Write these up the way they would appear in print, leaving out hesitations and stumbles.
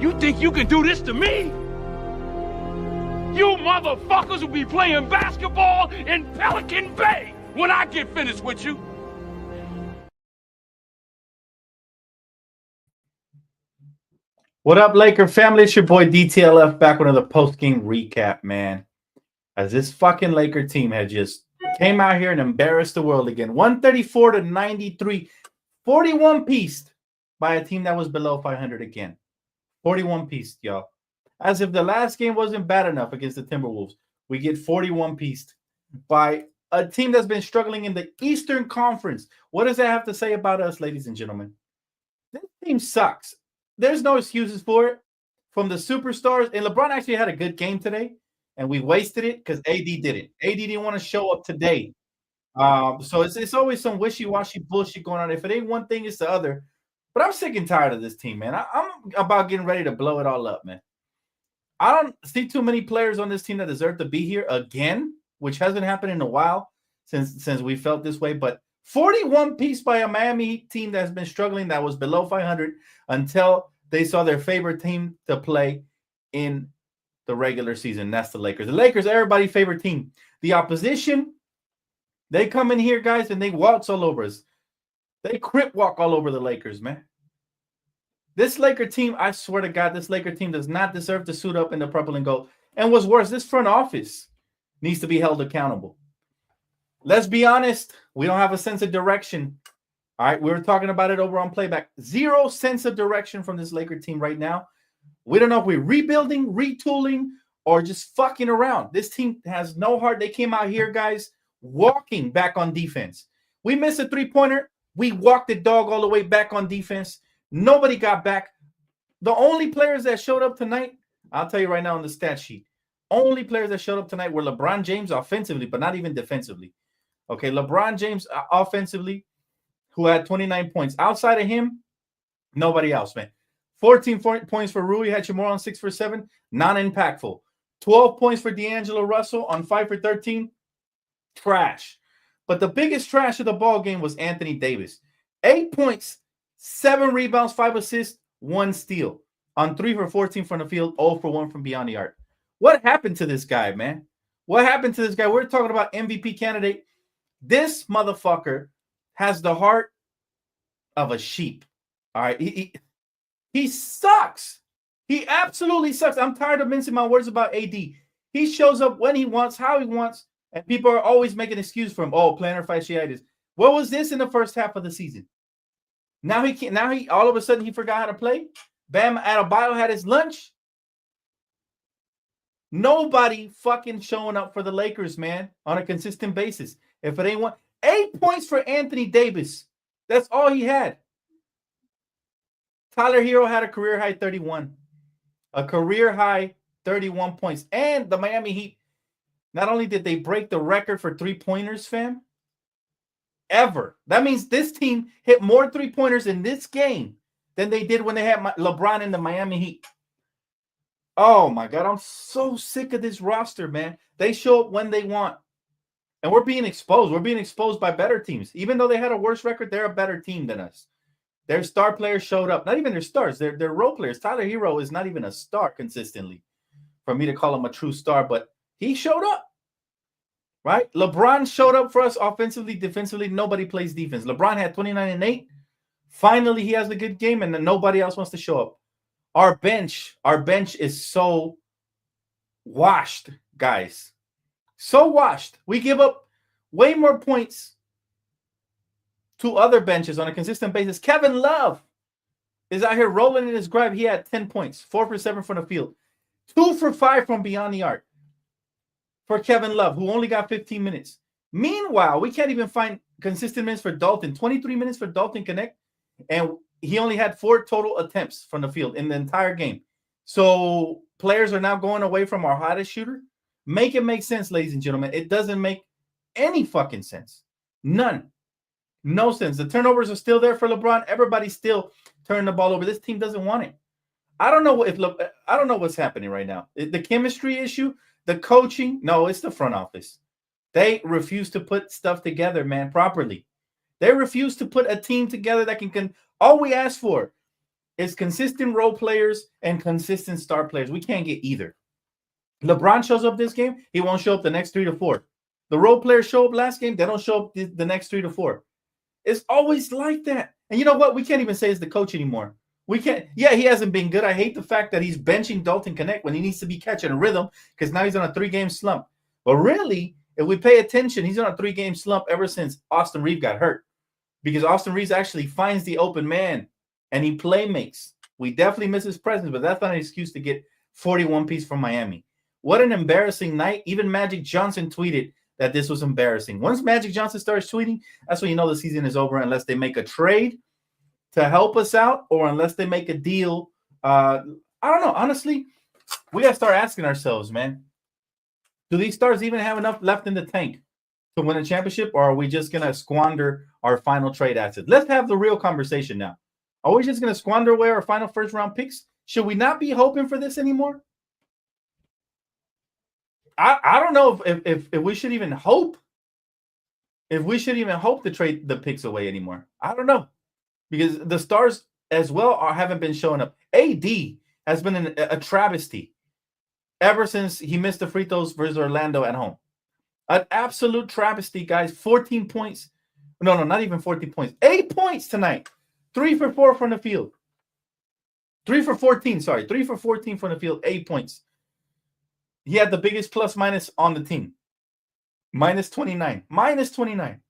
You think you can do this to me? You motherfuckers will be playing basketball in Pelican Bay when I get finished with you. What up, Laker family? It's your boy DTLF back with another post-game recap, man. As this fucking Laker team had just came out here and embarrassed the world again. 134-93, 41-pieced by a team that was below 500 again. 41-pieced, y'all. As if the last game wasn't bad enough against the Timberwolves, we get 41-pieced by a team that's been struggling in the Eastern Conference. What does that have to say about us, ladies and gentlemen? This team sucks. There's no excuses for it from the superstars. And LeBron actually had a good game today, and we wasted it because AD didn't. AD didn't want to show up today. So it's always some wishy-washy bullshit going on. If it ain't one thing, it's the other. But I'm sick and tired of this team, man. I'm about getting ready to blow it all up, man. I don't see too many players on this team that deserve to be here again, which hasn't happened in a while since we felt this way. But 41-piece by a Miami Heat team that's been struggling, that was below 500 until they saw their favorite team to play in the regular season. That's the Lakers. The Lakers, everybody's favorite team. The opposition, they come in here, guys, and they waltz all over us. They crip walk all over the Lakers, man. This Laker team, I swear to God, this Laker team does not deserve to suit up in the purple and gold. And what's worse, this front office needs to be held accountable. Let's be honest. We don't have a sense of direction. All right, we were talking about it over on Playback. Zero sense of direction from this Laker team right now. We don't know if we're rebuilding, retooling, or just fucking around. This team has no heart. They came out here, guys, walking back on defense. We missed a three-pointer. We walked the dog all the way back on defense. Nobody got back. The only players that showed up tonight, I'll tell you right now on the stat sheet, only players that showed up tonight were LeBron James offensively, but not even defensively. Okay, LeBron James offensively, who had 29 points. Outside of him, nobody else, man. 14 points for Rui Hachimura on 6 for 7, non-impactful. 12 points for D'Angelo Russell on 5 for 13, trash. But the biggest trash of the ball game was Anthony Davis. 8 points, 7 rebounds, 5 assists, 1 steal. On 3 for 14 from the field, 0 for 1 from beyond the arc. What happened to this guy, man? What happened to this guy? We're talking about MVP candidate. This motherfucker has the heart of a sheep. All right. He sucks. He absolutely sucks. I'm tired of mincing my words about AD. He shows up when he wants, how he wants, and people are always making an excuse for him. Oh, plantar fasciitis. What was this in the first half of the season? Now he can't. Now he all of a sudden he forgot how to play. Bam Adebayo had his lunch. Nobody fucking showing up for the Lakers, man, on a consistent basis. If it ain't one, 8 points for Anthony Davis. That's all he had. Tyler Hero had a career high 31. A career high 31 points. And the Miami Heat, not only did they break the record for three-pointers, fam, ever. That means this team hit more three-pointers in this game than they did when they had LeBron in the Miami Heat. Oh, my God. I'm so sick of this roster, man. They show up when they want. And we're being exposed. We're being exposed by better teams. Even though they had a worse record, they're a better team than us. Their star players showed up. Not even their stars. They're role players. Tyler Hero is not even a star consistently for me to call him a true star, but he showed up. Right? LeBron showed up for us offensively, defensively. Nobody plays defense. LeBron had 29 and 8. Finally, he has a good game, and then nobody else wants to show up. Our bench is so washed, guys. So washed. We give up way more points to other benches on a consistent basis. Kevin Love is out here rolling in his grab. He had 10 points, 4 for 7 from the field, 2 for 5 from beyond the arc for Kevin Love, who only got 15 minutes. Meanwhile, we can't even find consistent minutes for Dalton. 23 minutes for Dalton Connect, and he only had 4 total attempts from the field in the entire game. So players are now going away from our hottest shooter. Make it make sense, ladies and gentlemen. It doesn't make any fucking sense. None. No sense. The turnovers are still there for LeBron. Everybody's still turning the ball over. This team doesn't want it. I don't know what's happening right now. The chemistry issue, the coaching. No, it's the front office. They refuse to put stuff together, man, properly. They refuse to put a team together that can all we ask for is consistent role players and consistent star players. We can't get either. LeBron shows up this game, he won't show up the next 3 to 4. The role players show up last game, they don't show up the next 3 to 4. It's always like that. And you know what? We can't even say it's the coach anymore. We can't. Yeah, he hasn't been good. I hate the fact that he's benching Dalton Connect when he needs to be catching a rhythm because now he's on a 3-game slump. But really, if we pay attention, he's on a 3-game slump ever since Austin Reeves got hurt because Austin Reeves actually finds the open man and he playmakes. We definitely miss his presence, but that's not an excuse to get 41 piece from Miami. What an embarrassing night. Even Magic Johnson tweeted that this was embarrassing. Once Magic Johnson starts tweeting, that's when you know the season is over unless they make a trade to help us out or unless they make a deal. I don't know. Honestly, we got to start asking ourselves, man, do these stars even have enough left in the tank to win a championship, or are we just going to squander our final trade assets? Let's have the real conversation now. Are we just going to squander away our final first-round picks? Should we not be hoping for this anymore? I don't know if we should even hope. If we should even hope to trade the picks away anymore. I don't know. Because the stars as well haven't been showing up. AD has been a travesty ever since he missed the free throws versus Orlando at home. An absolute travesty, guys. 14 points. No, not even 14 points. 8 points tonight. 3 for 4 from the field. 3 for 14, sorry. 3 for 14 from the field. 8 points. He had the biggest plus minus on the team. Minus 29. Minus 29.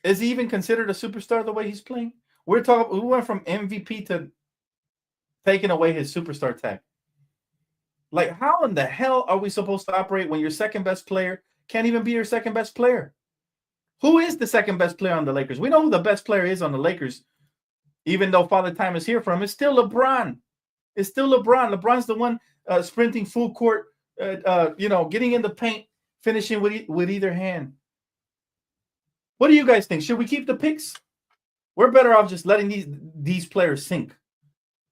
Is he even considered a superstar the way he's playing? We went from MVP to taking away his superstar tag. Like, how in the hell are we supposed to operate when your second best player can't even be your second best player? Who is the second best player on the Lakers? We know who the best player is on the Lakers, even though Father Time is here for him. It's still LeBron. It's still LeBron. LeBron's the one sprinting full court, getting in the paint, finishing with either hand. What do you guys think? Should we keep the picks? We're better off just letting these players sink.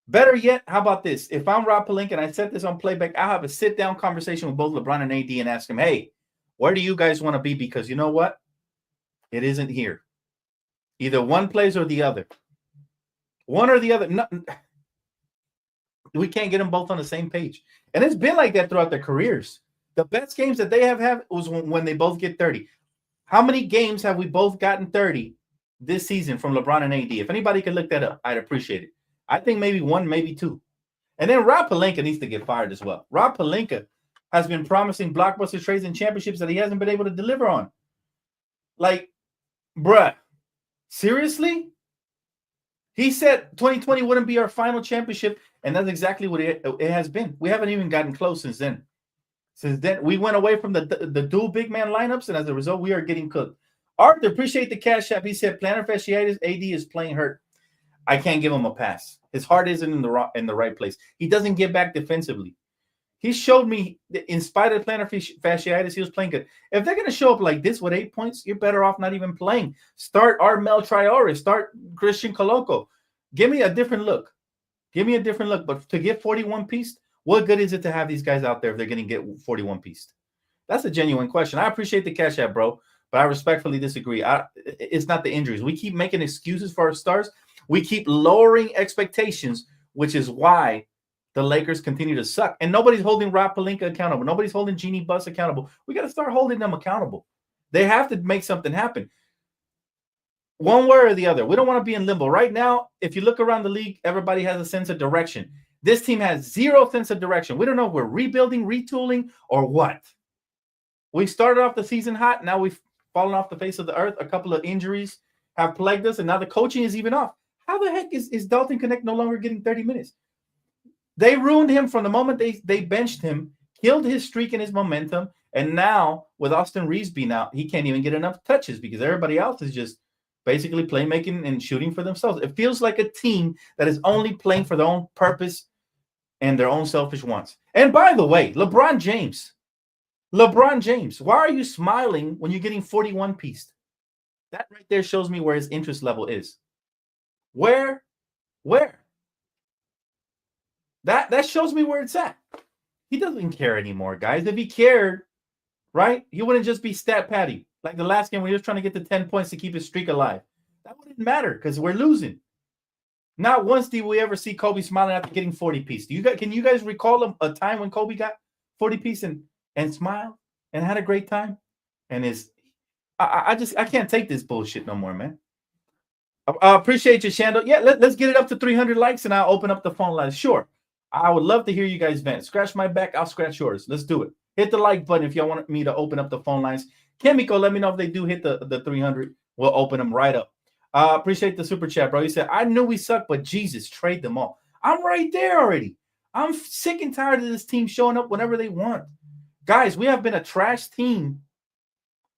Better yet, how about this? If I'm Rob Pelinka and I set this on playback, I'll have a sit-down conversation with both LeBron and AD and ask them, hey, where do you guys want to be? Because you know what? It isn't here. Either one plays or the other. One or the other. No, we can't get them both on the same page. And it's been like that throughout their careers. The best games that they have had was when they both get 30. How many games have we both gotten 30 this season from LeBron and AD? If anybody could look that up, I'd appreciate it. I think maybe 1, maybe 2. And then Rob Pelinka needs to get fired as well. Rob Pelinka has been promising blockbuster trades and championships that he hasn't been able to deliver on. Like, bruh, seriously? He said 2020 wouldn't be our final championship, and that's exactly what it has been. We haven't even gotten close since then. Since then, we went away from the dual big man lineups, and as a result, we are getting cooked. Arthur, appreciate the cash app. He said plantar fasciitis, AD is playing hurt. I can't give him a pass. His heart isn't in the right place. He doesn't get back defensively. He showed me that in spite of plantar fasciitis, he was playing good. If they're going to show up like this with 8 points, you're better off not even playing. Start Armel Traore. Start Christian Coloco. Give me a different look. Give me a different look. But to get 41 piece, what good is it to have these guys out there if they're going to get 41 piece? That's a genuine question. I appreciate the cash app, bro, but I respectfully disagree. It's not the injuries. We keep making excuses for our stars. We keep lowering expectations, which is why the Lakers continue to suck. And nobody's holding Rob Pelinka accountable. Nobody's holding Jeannie Buss accountable. We got to start holding them accountable. They have to make something happen. One way or the other. We don't want to be in limbo. Right now, if you look around the league, everybody has a sense of direction. This team has zero sense of direction. We don't know if we're rebuilding, retooling, or what. We started off the season hot. Now we've fallen off the face of the earth. A couple of injuries have plagued us, and now the coaching is even off. How the heck is Dalton Connect no longer getting 30 minutes? They ruined him from the moment they benched him, killed his streak and his momentum, and now with Austin Reeves being out, he can't even get enough touches because everybody else is just basically playmaking and shooting for themselves. It feels like a team that is only playing for their own purpose and their own selfish wants. And by the way, LeBron James, why are you smiling when you're getting 41 pieced? That right there shows me where his interest level is. Where? That shows me where it's at. He doesn't care anymore, guys. If he cared, right, he wouldn't just be stat patty like the last game when he was trying to get to 10 points to keep his streak alive. That wouldn't matter because we're losing. Not once did we ever see Kobe smiling after getting 40 piece. Can you guys recall a time when Kobe got 40 piece and smiled and had a great time? And I can't take this bullshit no more, man. I appreciate you, Shandor. Yeah, let's get it up to 300 likes and I'll open up the phone lines. Sure. I would love to hear you guys vent. Scratch my back, I'll scratch yours. Let's do it. Hit the like button if y'all want me to open up the phone lines. Kimiko, let me know if they do hit the 300. We'll open them right up. Appreciate the super chat, bro. He said, I knew we suck, but Jesus, trade them all. I'm right there already. I'm sick and tired of this team showing up whenever they want. Guys, we have been a trash team.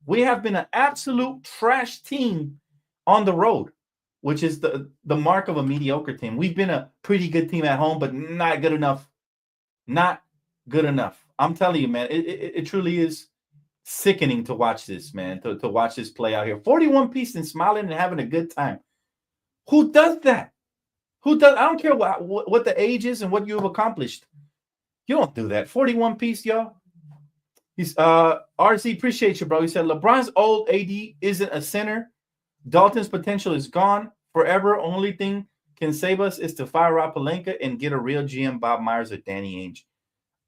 We have been an absolute trash team on the road, which is the mark of a mediocre team. We've been a pretty good team at home, but not good enough. Not good enough. I'm telling you, man, it truly is sickening to watch this, man, to watch this play out here. 41 piece and smiling and having a good time. Who does that? Who does? I don't care what the age is and what you have accomplished. You don't do that. 41 piece, y'all. He's RC, appreciate you, bro. He said LeBron's old, AD isn't a center. Dalton's potential is gone forever. Only thing can save us is to fire Rob Pelinka and get a real GM, Bob Myers or Danny Ainge.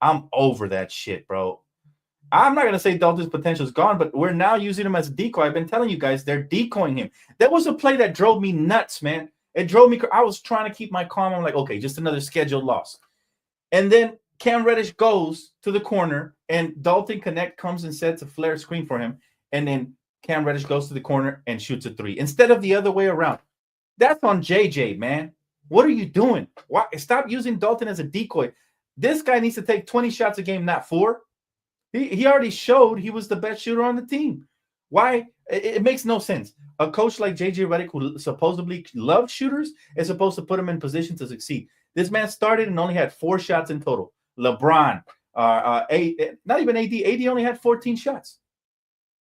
I'm over that shit, bro. I'm not going to say Dalton's potential is gone, but we're now using him as a decoy. I've been telling you guys, they're decoying him. That was a play that drove me nuts, man. It drove me. I was trying to keep my calm. I'm like, okay, just another scheduled loss. And then Cam Reddish goes to the corner, and Dalton comes and sets a flare screen for him. And then Cam Reddish goes to the corner and shoots a three instead of the other way around. That's on JJ, man. What are you doing? Why? Stop using Dalton as a decoy. This guy needs to take 20 shots a game, not 4. He already showed he was the best shooter on the team. Why? It makes no sense. A coach like JJ Redick, who supposedly loves shooters, is supposed to put him in position to succeed. This man started and only had 4 shots in total. LeBron, not even AD. AD only had 14 shots.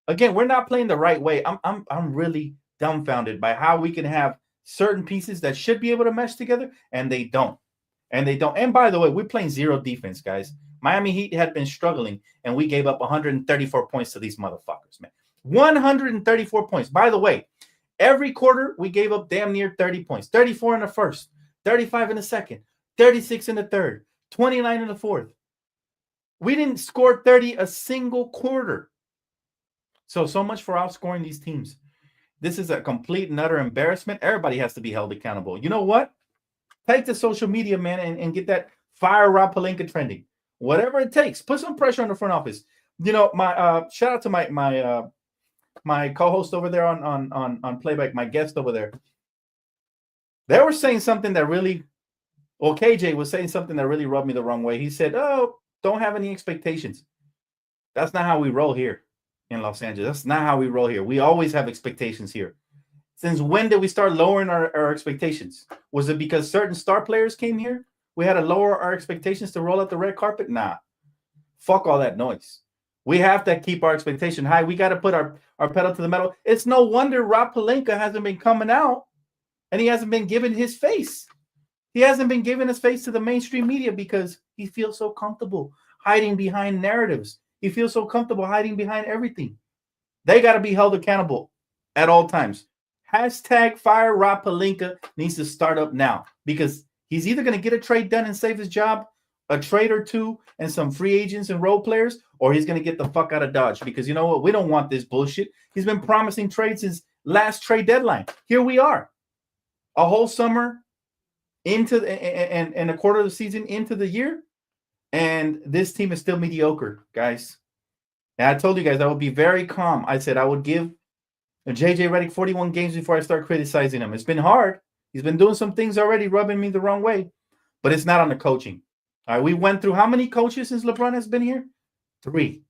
Again, we're not playing the right way. I'm really dumbfounded by how we can have certain pieces that should be able to mesh together, and they don't. And by the way, we're playing zero defense, guys. Miami Heat had been struggling, and we gave up 134 points to these motherfuckers, man. 134 points. By the way, every quarter we gave up damn near 30 points. 34 in the first, 35 in the second, 36 in the third, 29 in the fourth. We didn't score 30 a single quarter. So much for outscoring these teams. This is a complete and utter embarrassment. Everybody has to be held accountable. You know what? Take to social media, man, and get that fire Rob Pelinka trending. Whatever it takes. Put some pressure on the front office. You know, my shout out to my co-host over there on Playback, my guest over there. They were saying something that really, well, KJ was saying something that really rubbed me the wrong way. He said, "Oh, don't have any expectations." That's not how we roll here in Los Angeles. That's not how we roll here. We always have expectations here. Since when did we start lowering our expectations? Was it because certain star players came here? We had to lower our expectations to roll out the red carpet? Nah. Fuck all that noise. We have to keep our expectation high. We got to put our pedal to the metal. It's no wonder Rob Pelinka hasn't been coming out and he hasn't been giving his face. He hasn't been giving his face to the mainstream media because he feels so comfortable hiding behind narratives. He feels so comfortable hiding behind everything. They got to be held accountable at all times. Hashtag fire Rob Pelinka needs to start up now because he's either going to get a trade done and save his job, a trade or two, and some free agents and role players, or he's going to get the fuck out of Dodge because you know what? We don't want this bullshit. He's been promising trades since last trade deadline. Here we are, a whole summer into and a quarter of the season into the year, and this team is still mediocre, guys. And I told you guys I would be very calm. I said I would give JJ Redick 41 games before I start criticizing him. It's been hard. He's been doing some things already, rubbing me the wrong way, but it's not on the coaching. All right, we went through how many coaches since LeBron has been here? 3.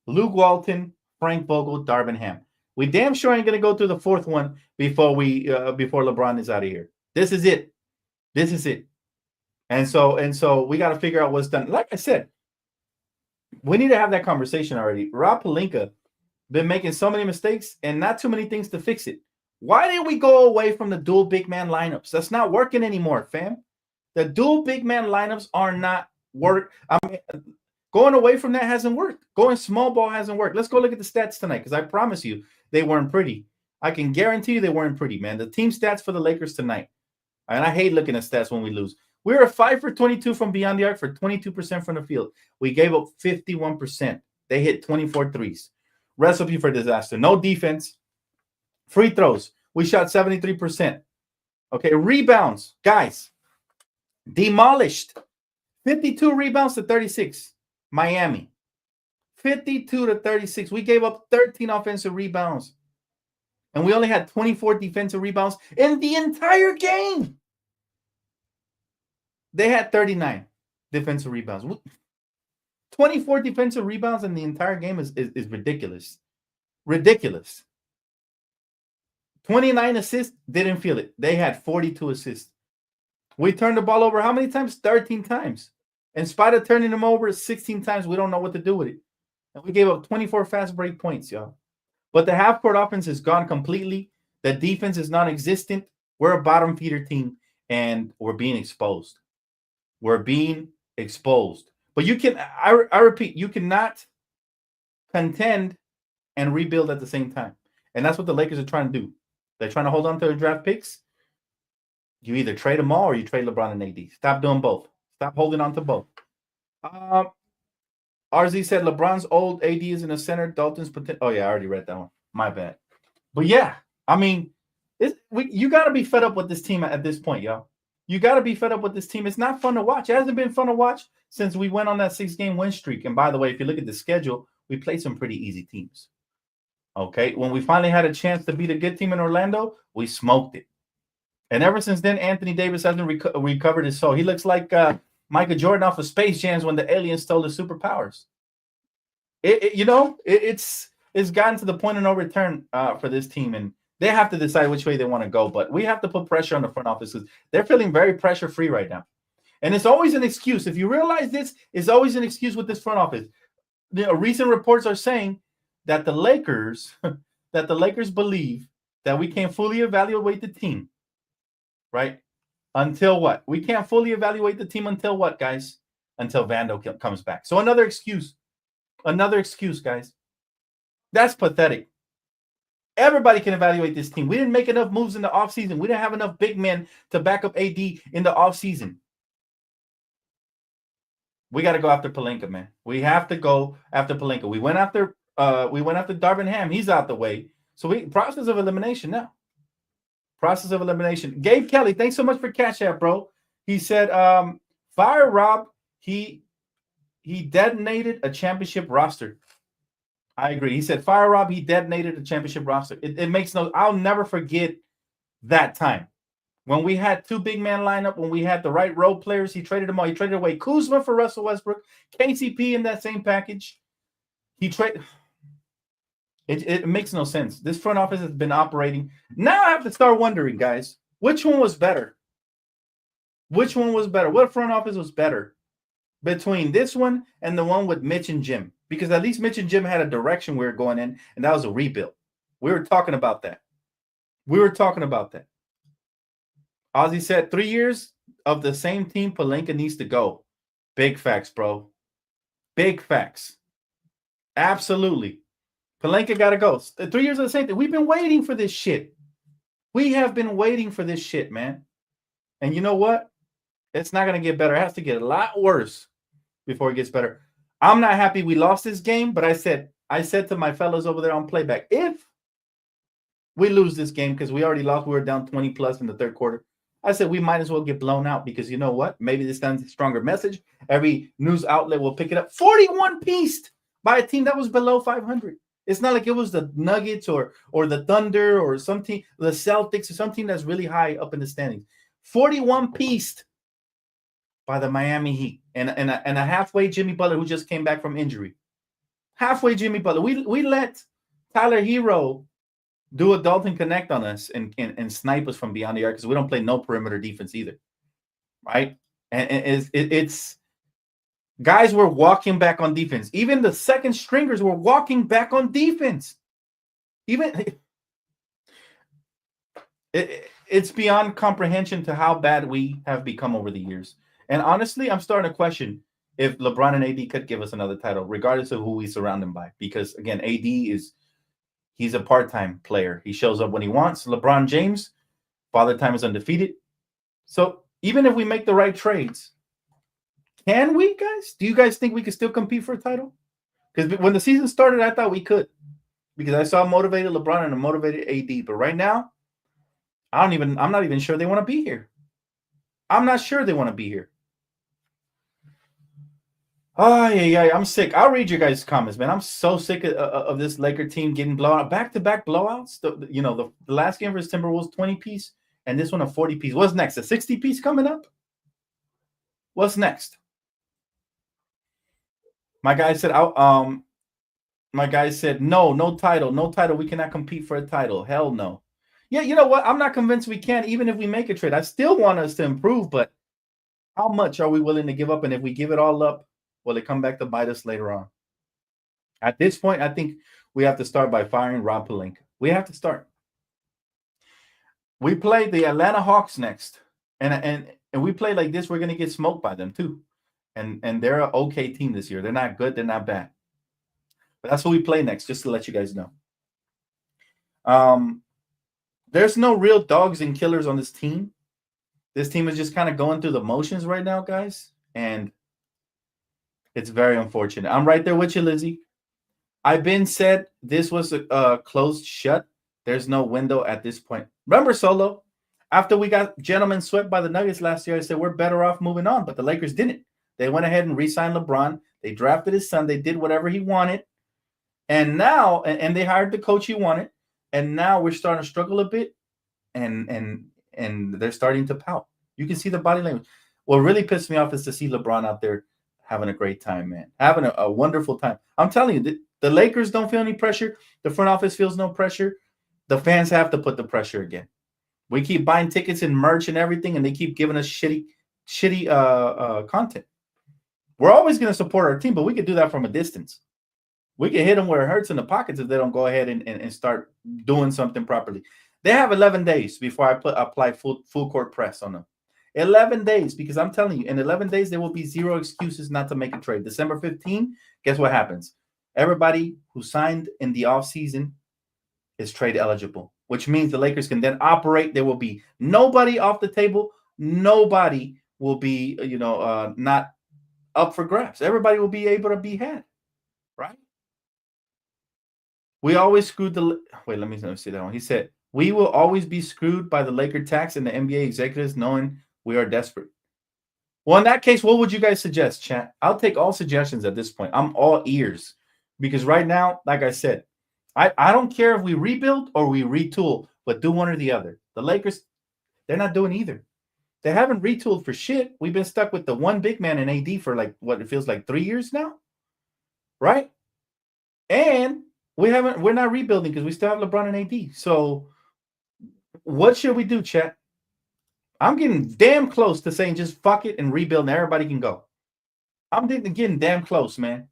Luke Walton, Frank Vogel, Darvin Ham. We damn sure ain't gonna go through the 4th one before LeBron is out of here. This is it. This is it. And so we got to figure out what's done. Like I said, we need to have that conversation already. Rob Pelinka been making so many mistakes and not too many things to fix it. Why did we go away from the dual big man lineups? That's not working anymore, fam. The dual big man lineups are not work. I mean, going away from that hasn't worked. Going small ball hasn't worked. Let's go look at the stats tonight because I promise you they weren't pretty. I can guarantee you they weren't pretty, man. The team stats for the Lakers tonight, and I hate looking at stats when we lose. We were 5 for 22 from beyond the arc for 22% from the field. We gave up 51%. They hit 24 threes. Recipe for disaster. No defense. Free throws. We shot 73%. Okay, rebounds. Guys, demolished. 52 rebounds to 36. Miami. 52 to 36. We gave up 13 offensive rebounds. And we only had 24 defensive rebounds in the entire game. They had 39 defensive rebounds. 24 defensive rebounds in the entire game is ridiculous. Ridiculous. 29 assists, didn't feel it. They had 42 assists. We turned the ball over how many times? 13 times. In spite of turning them over 16 times, we don't know what to do with it. And we gave up 24 fast break points, y'all. But the half-court offense is gone completely. The defense is non-existent. We're a bottom feeder team, and we're being exposed. We're being exposed. But you can, I repeat, you cannot contend and rebuild at the same time. And that's what the Lakers are trying to do. They're trying to hold on to their draft picks. You either trade them all or you trade LeBron and AD. Stop doing both. Stop holding on to both. RZ said LeBron's old, AD is in the center. Dalton's potential. Oh, yeah, I already read that one. My bad. But yeah, I mean, you got to be fed up with this team at this point, y'all. You got to be fed up with this team. It's not fun to watch. It hasn't been fun to watch since we went on that 6-game win streak. And by the way, if you look at the schedule, we played some pretty easy teams. Okay, when we finally had a chance to beat a good team in Orlando, we smoked it. And ever since then, Anthony Davis hasn't recovered his soul. He looks like Michael Jordan off of Space Jams when the aliens stole his superpowers. It's gotten to the point of no return for this team, and they have to decide which way they want to go. But we have to put pressure on the front office because they're feeling very pressure-free right now. And it's always an excuse. If you realize this, it's always an excuse with this front office. Recent reports are saying that the Lakers believe that we can't fully evaluate the team, right? Until what? We can't fully evaluate the team until what, guys? Until Vando comes back. So another excuse. Another excuse, guys. That's pathetic. Everybody can evaluate this team. We didn't make enough moves in the offseason. We didn't have enough big men to back up AD in the offseason. We got to go after Pelinka, man. We have to go after Pelinka. We went after Darvin Ham. He's out the way. So process of elimination now. Process of elimination. Gabe Kelly, thanks so much for Cash App, bro. He said, fire Rob. He detonated a championship roster. I agree. He said, fire Rob, he detonated a championship roster. It makes no, I'll never forget that time. When we had two big man lineup, when we had the right role players, he traded them all. He traded away Kuzma for Russell Westbrook, KCP in that same package. It makes no sense. This front office has been operating. Now I have to start wondering, guys, which one was better? Which one was better? What front office was better between this one and the one with Mitch and Jim? Because at least Mitch and Jim had a direction we were going in, and that was a rebuild. We were talking about that. Ozzy said 3 years of the same team, Pelinka needs to go. Big facts, bro. Big facts. Absolutely. Pelinka got to go. 3 years of the same thing. We've been waiting for this shit. We have been waiting for this shit, man. And you know what? It's not going to get better. It has to get a lot worse before it gets better. I'm not happy we lost this game, but I said to my fellows over there on playback, if we lose this game, because we already lost, we were down 20 plus in the third quarter. I said we might as well get blown out because you know what? Maybe this sends a stronger message. Every news outlet will pick it up. 41-pieced by a team that was below 500. It's not like it was the Nuggets or the Thunder or some team, the Celtics or some team that's really high up in the standings. 41-pieced by the Miami Heat and a halfway Jimmy Butler who just came back from injury. Halfway Jimmy Butler. We let Tyler Hero do a Dalton Connect on us and snipe us from beyond the arc because we don't play no perimeter defense either, right? And it's guys were walking back on defense. Even the second stringers were walking back on defense. It's beyond comprehension to how bad we have become over the years. And honestly, I'm starting to question if LeBron and AD could give us another title, regardless of who we surround them by. Because, again, AD is He's a part-time player. He shows up when he wants. LeBron James, Father Time is undefeated. So even if we make the right trades, can we, guys? Do you guys think we could still compete for a title? Because when the season started, I thought we could. Because I saw motivated LeBron and a motivated AD. But right now, I'm not even sure they want to be here. I'm not sure they want to be here. Oh, yeah, I'm sick. I'll read your guys' comments, man. I'm so sick of this Laker team getting blown out. Back-to-back blowouts. The last game versus Timberwolves, 20-piece, and this one a 40-piece. What's next? A 60-piece coming up? What's next? My guy said, no title. We cannot compete for a title. Hell no. Yeah, you know what? I'm not convinced we can, even if we make a trade. I still want us to improve, but how much are we willing to give up? And if we give it all up, will it come back to bite us later on? At this point, I think we have to start by firing Rob Pelinka. We have to start. We play the Atlanta Hawks next, and we play like this, we're gonna get smoked by them too. And they're an okay team this year. They're not good. They're not bad. But that's who we play next, just to let you guys know. There's no real dogs and killers on this team. This team is just kind of going through the motions right now, guys. And it's very unfortunate. I'm right there with you, Lizzie. I've been said this was a closed shut. There's no window at this point. Remember, Solo, after we got gentlemen swept by the Nuggets last year, I said we're better off moving on. But the Lakers didn't. They went ahead and re-signed LeBron. They drafted his son. They did whatever he wanted. And now, and they hired the coach he wanted. And now we're starting to struggle a bit. And they're starting to pout. You can see the body language. What really pissed me off is to see LeBron out there having a great time, man. Having a wonderful time. I'm telling you, the Lakers don't feel any pressure. The front office feels no pressure. The fans have to put the pressure again. We keep buying tickets and merch and everything, and they keep giving us shitty content. We're always going to support our team, but we could do that from a distance. We can hit them where it hurts in the pockets if they don't go ahead and start doing something properly. They have 11 days before I apply full court press on them. 11 days, because I'm telling you, in 11 days, there will be zero excuses not to make a trade. December 15, guess what happens? Everybody who signed in the offseason is trade eligible, which means the Lakers can then operate. There will be nobody off the table. Nobody will be, not up for grabs. Everybody will be able to be had, right? We always screwed the – wait, let me see that one. He said, we will always be screwed by the Laker tax and the NBA executives knowing we are desperate. Well, in that case, what would you guys suggest, chat? I'll take all suggestions at this point. I'm all ears because right now, like I said, I don't care if we rebuild or we retool, but do one or the other. The Lakers, they're not doing either. They haven't retooled for shit. We've been stuck with the one big man in AD for like what it feels like 3 years now, right? And we're not rebuilding because we still have LeBron and AD. So what should we do, chat? I'm getting damn close to saying just fuck it and rebuild and everybody can go. I'm getting damn close, man.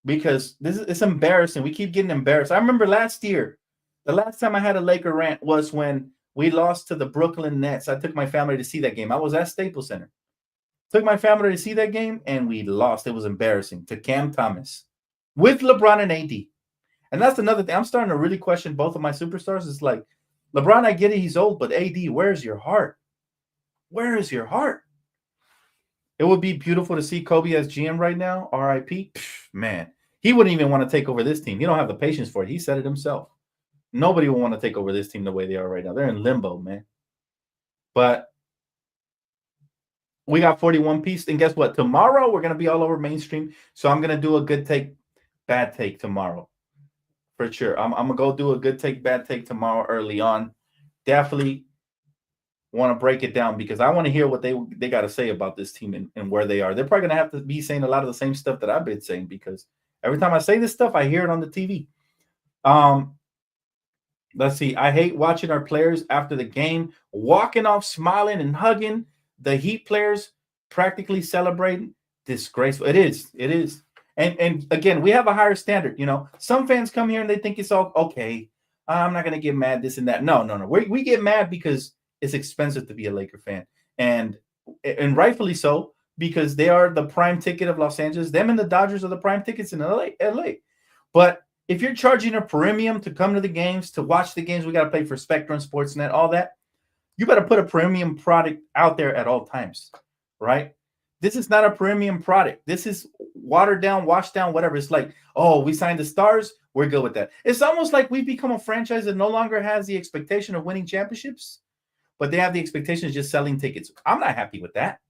Because it's embarrassing. We keep getting embarrassed. I remember last year, the last time I had a Laker rant was when we lost to the Brooklyn Nets. I took my family to see that game. I was at Staples Center. Took my family to see that game, and we lost. It was embarrassing to Cam Thomas with LeBron and AD. And that's another thing. I'm starting to really question both of my superstars. It's like, LeBron, I get it. He's old, but AD, where's your heart? Where is your heart? It would be beautiful to see Kobe as GM right now. RIP. Man, he wouldn't even want to take over this team. He don't have the patience for it. He said it himself. Nobody will want to take over this team the way they are right now. They're in limbo, man. But we got 41 piece. And guess what? Tomorrow, we're going to be all over mainstream. So I'm going to do a good take, bad take tomorrow. For sure. I'm going to go do a good take, bad take tomorrow early on. Definitely want to break it down because I want to hear what they got to say about this team and where they are. They're probably going to have to be saying a lot of the same stuff that I've been saying because every time I say this stuff, I hear it on the TV. Let's see. I hate watching our players after the game walking off, smiling and hugging. The Heat players practically celebrating. Disgraceful. It is. It is. And again, we have a higher standard. Some fans come here and they think it's all okay. I'm not going to get mad, this and that. No. We get mad because it's expensive to be a Laker fan. And rightfully so, because they are the prime ticket of Los Angeles. Them and the Dodgers are the prime tickets in LA. But if you're charging a premium to come to the games, to watch the games, we got to pay for Spectrum, Sportsnet, all that. You better put a premium product out there at all times, right? This is not a premium product. This is watered down, washed down, whatever. It's like, oh, we signed the stars. We're good with that. It's almost like we've become a franchise that no longer has the expectation of winning championships, but they have the expectation of just selling tickets. I'm not happy with that.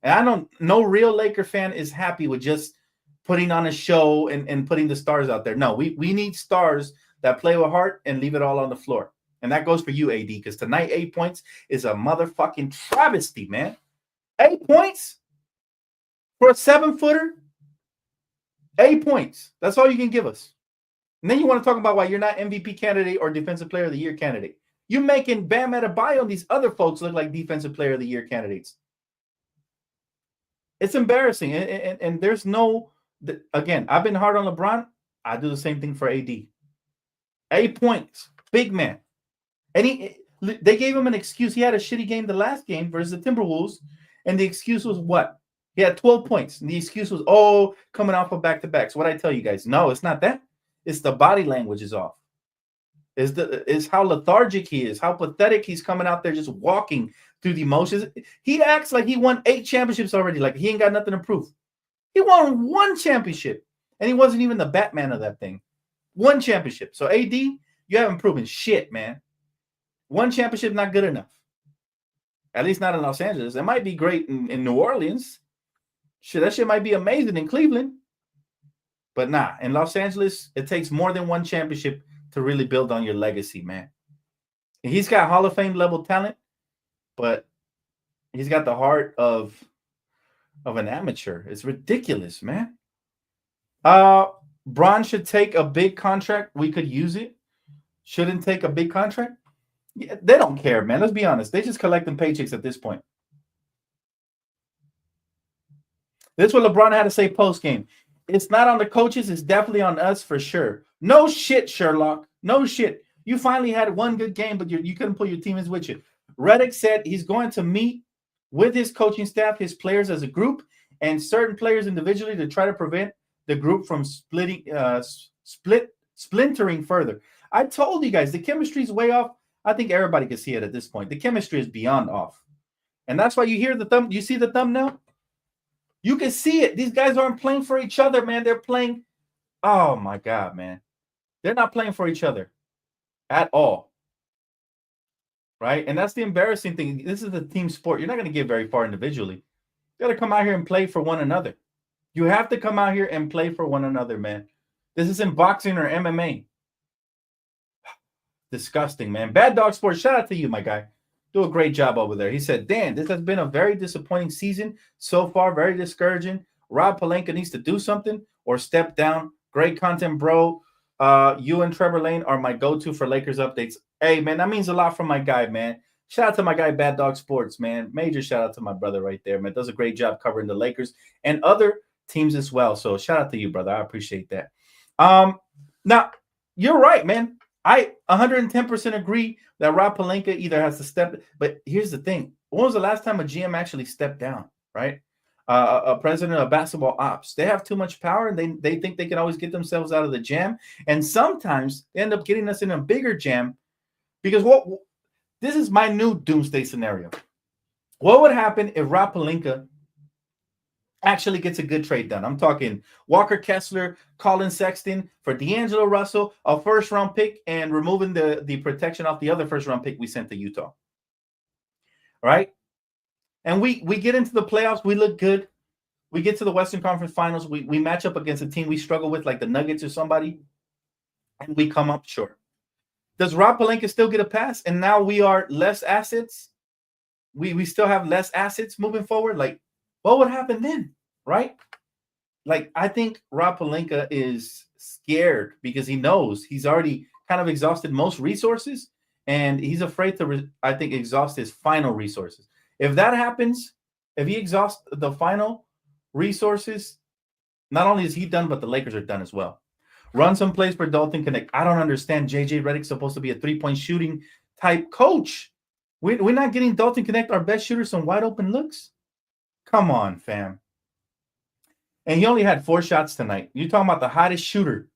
And no real Laker fan is happy with just putting on a show and putting the stars out there. No, we need stars that play with heart and leave it all on the floor. And that goes for you, AD, because tonight 8 points is a motherfucking travesty, man. 8 points for a 7-footer? 8 points. That's all you can give us. And then you want to talk about why you're not MVP candidate or Defensive Player of the Year candidate. You're making Bam Adebayo and these other folks look like Defensive Player of the Year candidates. It's embarrassing. And there's no, again, I've been hard on LeBron. I do the same thing for AD. 8 points. Big man. And they gave him an excuse. He had a shitty game the last game versus the Timberwolves. And the excuse was what? He had 12 points. And the excuse was, oh, coming off of back-to-backs. What I tell you guys? No, it's not that. It's the body language is off. Is how lethargic he is, how pathetic he's coming out there just walking through the emotions. He acts like he won 8 championships already, like he ain't got nothing to prove. He won 1 championship, and he wasn't even the Batman of that thing. 1 championship. So, AD, you haven't proven shit, man. 1 championship, not good enough. At least not in Los Angeles. It might be great in New Orleans. Shit, that shit might be amazing in Cleveland. But nah, in Los Angeles, it takes more than 1 championship to really build on your legacy, man. And he's got Hall of Fame level talent, but he's got the heart of an amateur. It's ridiculous, man. Bron should take a big contract. We could use it. Shouldn't take a big contract. Yeah, they don't care, man. Let's be honest. They just collecting paychecks at this point. This is what LeBron had to say post-game. It's not on the coaches. It's definitely on us for sure. No shit, Sherlock. No shit. You finally had 1 good game, but you couldn't pull your teammates with you. Redick said he's going to meet with his coaching staff, his players as a group, and certain players individually to try to prevent the group from splintering further. I told you guys, the chemistry is way off. I think everybody can see it at this point. The chemistry is beyond off. And that's why you hear the thumb. You see the thumbnail? You can see it. These guys aren't playing for each other, man. They're playing. Oh, my God, man. They're not playing for each other at all. Right? And that's the embarrassing thing. This is a team sport. You're not going to get very far individually. You got to come out here and play for one another. You have to come out here and play for one another, man. This isn't boxing or MMA. Disgusting, man. Bad Dog Sports, shout out to you, my guy. Do a great job over there. He said, Dan, this has been a very disappointing season so far, very discouraging. Rob Pelinka needs to do something or step down. Great content, bro. You and Trevor Lane are my go-to for Lakers updates. Hey, man, that means a lot from my guy, man. Shout out to my guy, Bad Dog Sports, man. Major shout out to my brother right there, man. Does a great job covering the Lakers and other teams as well. So shout out to you, brother. I appreciate that. Now, you're right, man. I 110% agree that Rob Pelinka either has to step. But here's the thing. When was the last time a GM actually stepped down, right? A president of basketball ops. They have too much power, and they think they can always get themselves out of the jam. And sometimes they end up getting us in a bigger jam because this is my new doomsday scenario. What would happen if Rob Pelinka actually gets a good trade done? I'm talking Walker Kessler, Colin Sexton for D'Angelo Russell, a first-round pick, and removing the protection off the other first-round pick we sent to Utah. All right? And we get into the playoffs. We look good. We get to the Western Conference Finals. We match up against a team we struggle with, like the Nuggets or somebody, and we come up short. Does Rob Pelinka still get a pass? And now we are less assets? We still have less assets moving forward? Like, what would happen then, right? Like, I think Rob Pelinka is scared because he knows he's already kind of exhausted most resources, and he's afraid to, I think, exhaust his final resources. If that happens, if he exhausts the final resources, not only is he done, but the Lakers are done as well. Run some plays for Dalton Connect. I don't understand. JJ Redick's supposed to be a three-point shooting type coach. We're not getting Dalton Connect, our best shooter, some wide open looks. Come on, fam. And he only had 4 shots tonight. You're talking about the hottest shooter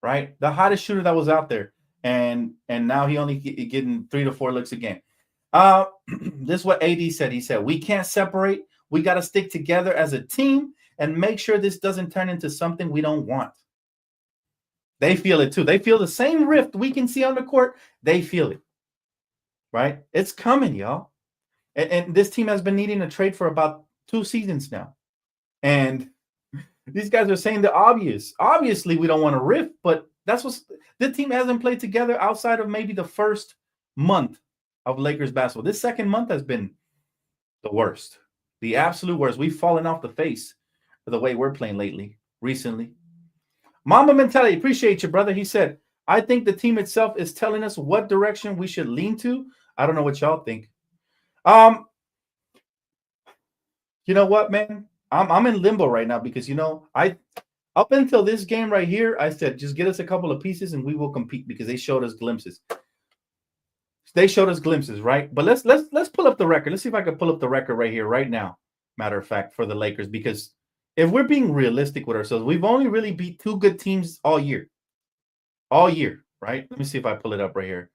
right? The hottest shooter that was out there. And now he only getting 3 to 4 looks a game. This is what AD said. He said, we can't separate. We got to stick together as a team and make sure this doesn't turn into something we don't want. They feel it too. They feel the same rift we can see on the court. They feel it, right? It's coming, y'all. And this team has been needing a trade for about 2 seasons now. And these guys are saying the obvious. Obviously, we don't want to rift, but that's what the team hasn't played together outside of maybe the first month of Lakers basketball. This second month has been the worst, the absolute worst. We've fallen off the face of the way we're playing recently. Mamba Mentality, appreciate you, brother. He said, I think the team itself is telling us what direction we should lean to. I don't know what y'all think. You know what, man? I'm in limbo right now because, up until this game right here, I said, just get us a couple of pieces and we will compete because they showed us glimpses. Right? But let's pull up the record. Let's see if I can pull up the record right here, right now. Matter of fact, for the Lakers, because if we're being realistic with ourselves, we've only really beat 2 good teams all year. All year, right? Let me see if I pull it up right here.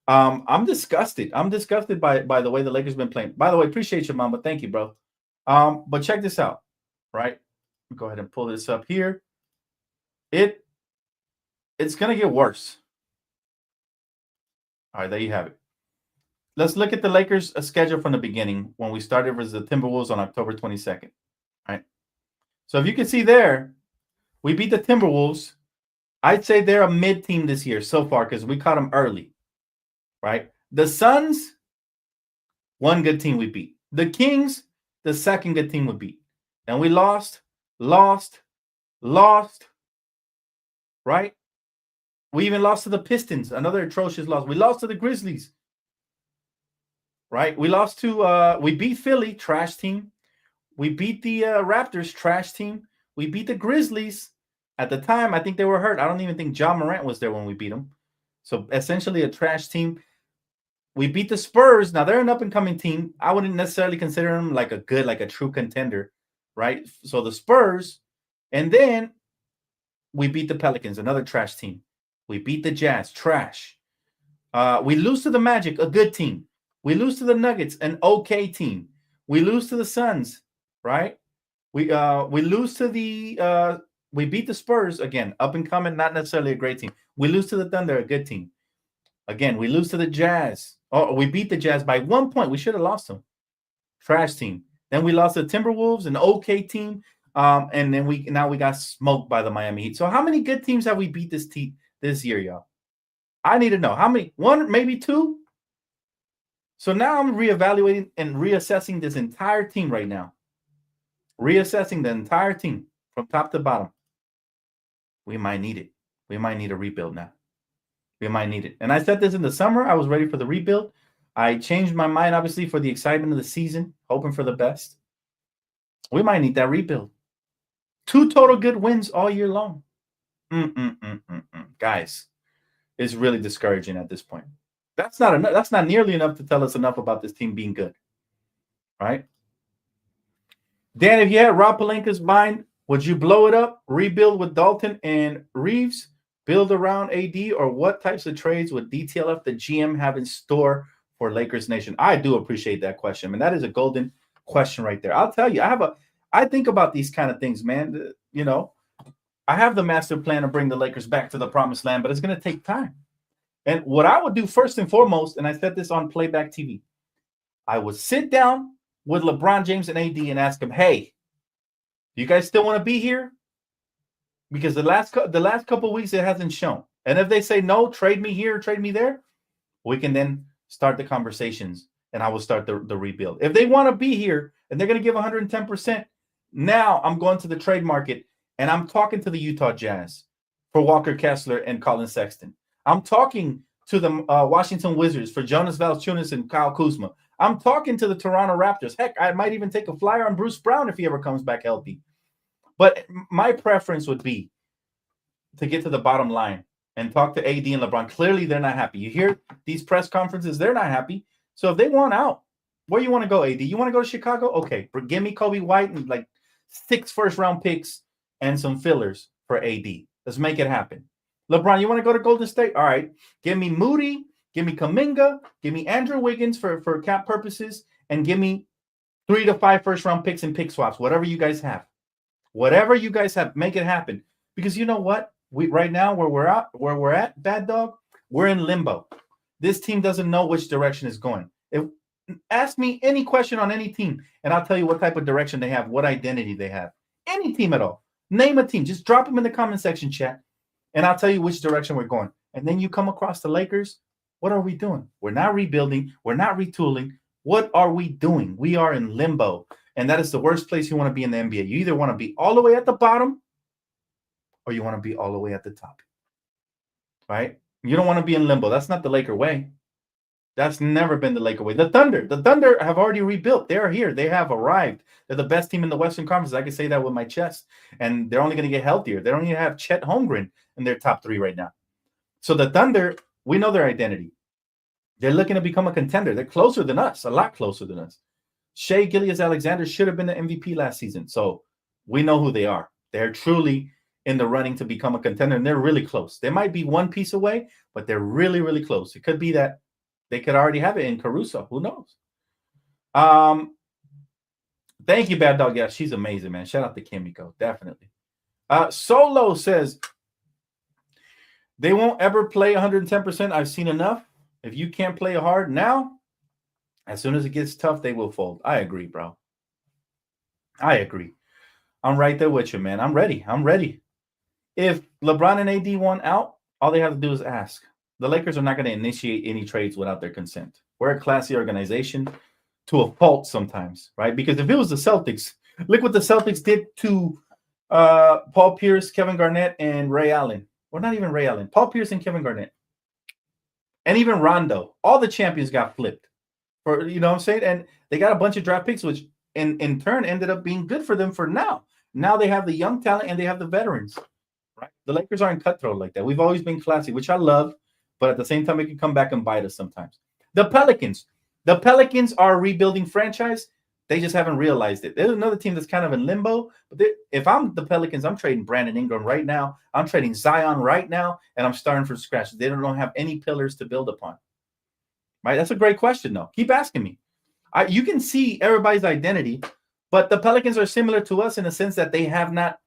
I'm disgusted. I'm disgusted by the way the Lakers been playing. By the way, appreciate you, Mama. Thank you, bro. But check this out, right? Go ahead and pull this up here. It's gonna get worse. All right, there you have it. Let's look at the Lakers' schedule from the beginning when we started versus the Timberwolves on October 22nd. Right. So if you can see there, we beat the Timberwolves. I'd say they're a mid team this year so far because we caught them early. Right. The Suns, one good team we beat. The Kings, the second good team we beat. And we lost. Right? We even lost to the Pistons, another atrocious loss. We lost to the Grizzlies. Right? We lost to we beat Philly, trash team. We beat the Raptors, trash team. We beat the Grizzlies. At the time, I think they were hurt. I don't even think John Morant was there when we beat them. So essentially a trash team. We beat the Spurs. Now they're an up-and-coming team. I wouldn't necessarily consider them like a true contender, right? So the Spurs, and then we beat the Pelicans, another trash team. We beat the Jazz, trash. We lose to the Magic, a good team. We lose to the Nuggets, an okay team. We lose to the Suns, right? We lose to the we beat the Spurs again, up and coming, not necessarily a great team. We lose to the Thunder, a good team. Again, we lose to the Jazz. Oh, we beat the Jazz by 1 point. We should have lost them. Trash team. Then we lost to the Timberwolves, an okay team. And then we got smoked by the Miami Heat. So how many good teams have we beat this year, y'all? I need to know. How many? 1, maybe 2? So now I'm reevaluating and reassessing this entire team right now. Reassessing the entire team from top to bottom. We might need it. We might need a rebuild now. We might need it. And I said this in the summer. I was ready for the rebuild. I changed my mind, obviously, for the excitement of the season, hoping for the best. We might need that rebuild. 2 total good wins all year long. Guys, it's really discouraging at this point. That's not enough. That's not nearly enough to tell us enough about this team being good. Right? Dan, if you had Rob Pelinka's mind, would you blow it up, rebuild with Dalton and Reeves, build around AD, or what types of trades would DTLF, the GM, have in store for Lakers Nation? I do appreciate that question. I mean, that is a golden question right there. I'll tell you, I think about these kind of things, man. I have the master plan to bring the Lakers back to the promised land, but it's going to take time. And what I would do first and foremost, and I said this on Playback TV, I would sit down with LeBron James and AD and ask them, hey, do you guys still want to be here? Because the last couple of weeks, it hasn't shown. And if they say, no, trade me here, trade me there, we can then start the conversations and I will start the rebuild. If they want to be here and they're going to give 110%, now I'm going to the trade market and I'm talking to the Utah Jazz for Walker Kessler and Colin Sexton. I'm talking to the Washington Wizards for Jonas Valanciunas and Kyle Kuzma. I'm talking to the Toronto Raptors. Heck, I might even take a flyer on Bruce Brown if he ever comes back healthy. But my preference would be to get to the bottom line and talk to AD and LeBron. Clearly, they're not happy. You hear these press conferences, they're not happy. So if they want out, where you want to go, AD? You want to go to Chicago? Okay, give me Kobe White and like 6 first-round picks and some fillers for AD. Let's make it happen. LeBron, you want to go to Golden State? All right. Give me Moody, give me Kuminga, give me Andrew Wiggins for cap purposes, and give me 3 to 5 first-round picks and pick swaps, whatever you guys have. Whatever you guys have, make it happen. Because you know what? Right now, where we're at, Bad Dog, we're in limbo. This team doesn't know which direction it's going. Ask me any question on any team, and I'll tell you what type of direction they have, what identity they have. Any team at all. Name a team. Just drop them in the comment section, chat, and I'll tell you which direction we're going. And then you come across the Lakers. What are we doing? We're not rebuilding. We're not retooling. What are we doing? We are in limbo, and that is the worst place you want to be in the NBA. You either want to be all the way at the bottom or you want to be all the way at the top, right? You don't want to be in limbo. That's not the Laker way. That's never been the Laker way. The Thunder have already rebuilt. They're here. They have arrived. They're the best team in the Western Conference. I can say that with my chest. And they're only going to get healthier. They don't even have Chet Holmgren in their top 3 right now. So the Thunder, we know their identity. They're looking to become a contender. They're closer than us, a lot closer than us. Shai Gilgeous-Alexander should have been the MVP last season. So we know who they are. They're truly in the running to become a contender, and they're really close. They might be one piece away, but they're really, really close. It could be that they could already have it in Caruso. Who knows? Thank you, Bad Dog. Yeah, she's amazing, man. Shout out to Kimiko. Definitely. Solo says, they won't ever play 110%. I've seen enough. If you can't play hard now, as soon as it gets tough, they will fold. I agree, bro. I agree. I'm right there with you, man. I'm ready. If LeBron and AD want out, all they have to do is ask. The Lakers are not going to initiate any trades without their consent. We're a classy organization to a fault sometimes, right? Because if it was the Celtics, look what the Celtics did to Paul Pierce, Kevin Garnett, and Ray Allen. Or not even Ray Allen. Paul Pierce and Kevin Garnett. And even Rondo. All the champions got flipped. You know what I'm saying? And they got a bunch of draft picks, which in turn ended up being good for them for now. Now they have the young talent and they have the veterans. Right? The Lakers aren't cutthroat like that. We've always been classy, which I love. But at the same time, it can come back and bite us sometimes. The Pelicans are a rebuilding franchise. They just haven't realized it. There's another team that's kind of in limbo. But if I'm the Pelicans, I'm trading Brandon Ingram right now. I'm trading Zion right now, and I'm starting from scratch. They don't have any pillars to build upon. Right? That's a great question, though. Keep asking me. You can see everybody's identity, but the Pelicans are similar to us in the sense that they have not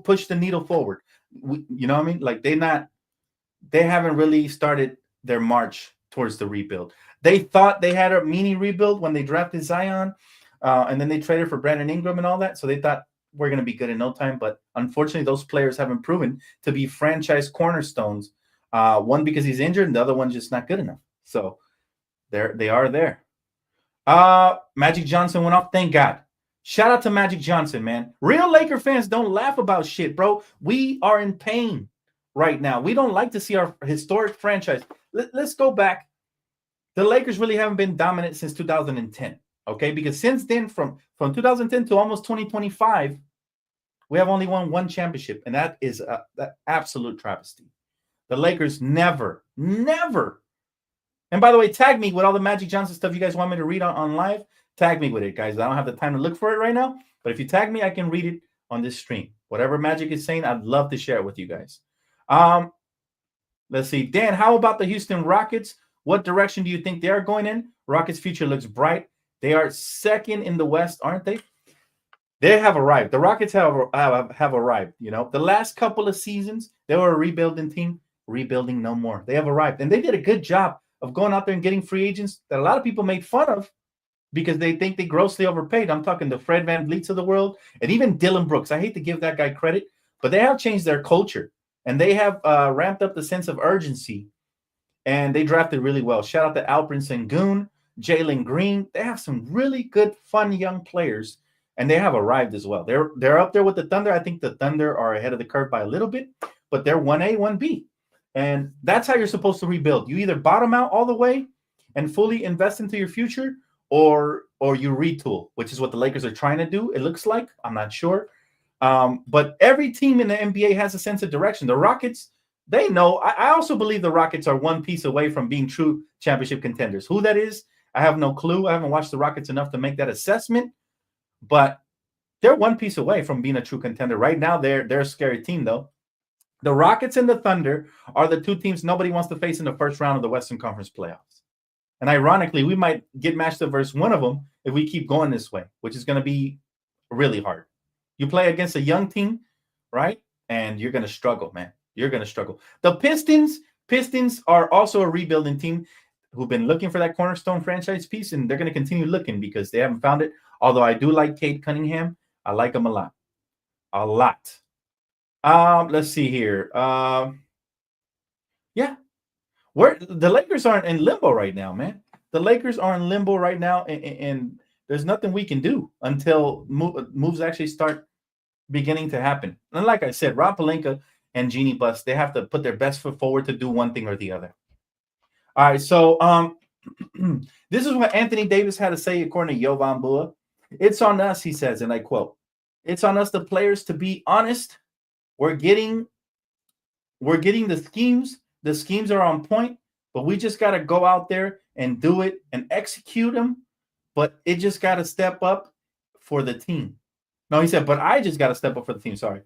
pushed the needle forward. You know what I mean? Like they haven't really started their march towards the rebuild. They thought they had a mini rebuild when they drafted Zion, and then they traded for Brandon Ingram and all that. So they thought we're going to be good in no time. But unfortunately, those players haven't proven to be franchise cornerstones. One because he's injured, and the other one's just not good enough. So they are there. Magic Johnson went off. Thank God. Shout out to Magic Johnson, man. Real Laker fans don't laugh about shit, bro. We are in pain right now. We don't like to see our historic franchise. Let's go back. The Lakers really haven't been dominant since 2010, okay? Because since then, from 2010 to almost 2025, we have only won 1 championship, and that is an absolute travesty. The Lakers never. And by the way, tag me with all the Magic Johnson stuff you guys want me to read on live. Tag me with it, guys. I don't have the time to look for it right now, but if you tag me, I can read it on this stream. Whatever Magic is saying, I'd love to share it with you guys. Let's see. Dan, how about the Houston Rockets? What direction do you think they are going in? Rockets' future looks bright. They are second in the West, aren't they? They have arrived. The Rockets have arrived. You know, the last couple of seasons, they were a rebuilding team. Rebuilding no more. They have arrived. And they did a good job of going out there and getting free agents that a lot of people made fun of because they think they grossly overpaid. I'm talking the Fred VanVleets of the world and even Dylan Brooks. I hate to give that guy credit, but they have changed their culture and they have ramped up the sense of urgency, and they drafted really well. Shout out to Alperen Sengun, Jalen Green. They have some really good, fun young players, and they have arrived as well. They're up there with the Thunder. I think the Thunder are ahead of the curve by a little bit, but they're 1A, 1B. And that's how you're supposed to rebuild. You either bottom out all the way and fully invest into your future, or you retool, which is what the Lakers are trying to do, it looks like. I'm not sure. But every team in the NBA has a sense of direction. The Rockets, they know. I also believe the Rockets are one piece away from being true championship contenders. Who that is, I have no clue. I haven't watched the Rockets enough to make that assessment. But they're one piece away from being a true contender. Right now, they're a scary team, though. The Rockets and the Thunder are the two teams nobody wants to face in the first round of the Western Conference playoffs. And ironically, we might get matched up versus one of them if we keep going this way, which is going to be really hard. You play against a young team, right? And you're going to struggle, man. You're going to struggle. The Pistons are also a rebuilding team who've been looking for that cornerstone franchise piece, and they're going to continue looking because they haven't found it. Although I do like Cade Cunningham. I like him a lot. A lot. Let's see here. Yeah. The Lakers aren't in limbo right now, man. The Lakers are in limbo right now, and there's nothing we can do until moves actually start beginning to happen. And like I said, Rob Pelinka and Jeannie Buss, they have to put their best foot forward to do one thing or the other. All right, so this is what Anthony Davis had to say according to Jovan Bua. It's on us, he says, and I quote, "It's on us, the players, to be honest. We're getting the schemes. The schemes are on point, but we just got to go out there and do it and execute them. But it just got to step up for the team." No, he said, but I just got to step up for the team. Sorry.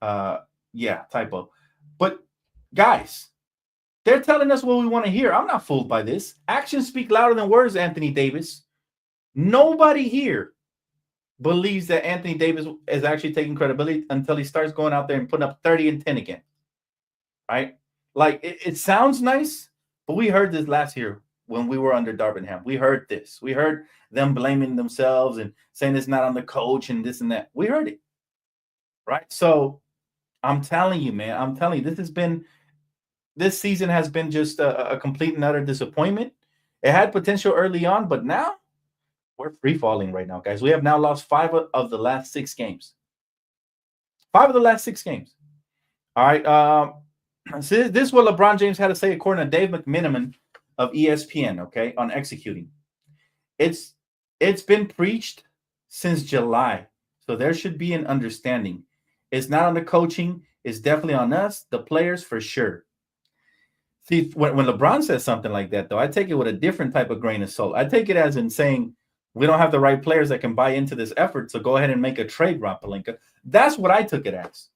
Yeah, typo. But guys, they're telling us what we want to hear. I'm not fooled by this. Actions speak louder than words, Anthony Davis. Nobody here believes that Anthony Davis is actually taking credibility until he starts going out there and putting up 30 and 10 again. Right? Like, it sounds nice, but we heard this last year when we were under Darvingham. We heard this. We heard them blaming themselves and saying it's not on the coach and this and that. We heard it. Right? So I'm telling you, man, I'm telling you, this season has been just a complete and utter disappointment. It had potential early on, but now we're free falling right now, guys. We have now lost 5 of the last 6 games. 5 of the last 6 games. All right. So this is what LeBron James had to say according to Dave McMiniman of ESPN, okay, on executing. It's been preached since July, so there should be an understanding. It's not on the coaching. It's definitely on us, the players, for sure. See, when LeBron says something like that, though, I take it with a different type of grain of salt. I take it as in saying we don't have the right players that can buy into this effort, so go ahead and make a trade, Rob Pelinka. That's what I took it as.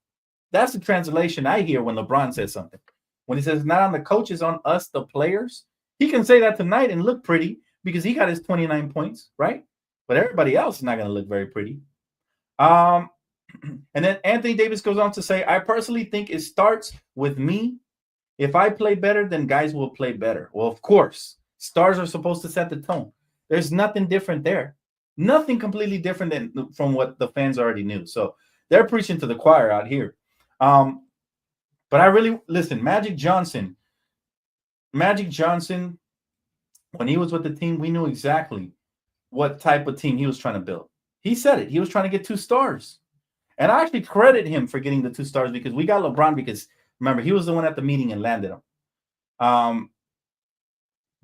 That's the translation I hear when LeBron says something. When he says not on the coaches, on us, the players, he can say that tonight and look pretty because he got his 29 points, right? But everybody else is not going to look very pretty. And then Anthony Davis goes on to say, I personally think it starts with me. If I play better, then guys will play better. Well, of course, stars are supposed to set the tone. There's nothing different there. Nothing completely different from what the fans already knew. So they're preaching to the choir out here. But I really, listen, Magic Johnson, when he was with the team, we knew exactly what type of team he was trying to build. He said it. He was trying to get 2 stars. And I actually credit him for getting the 2 stars because we got LeBron because, remember, he was the one at the meeting and landed them.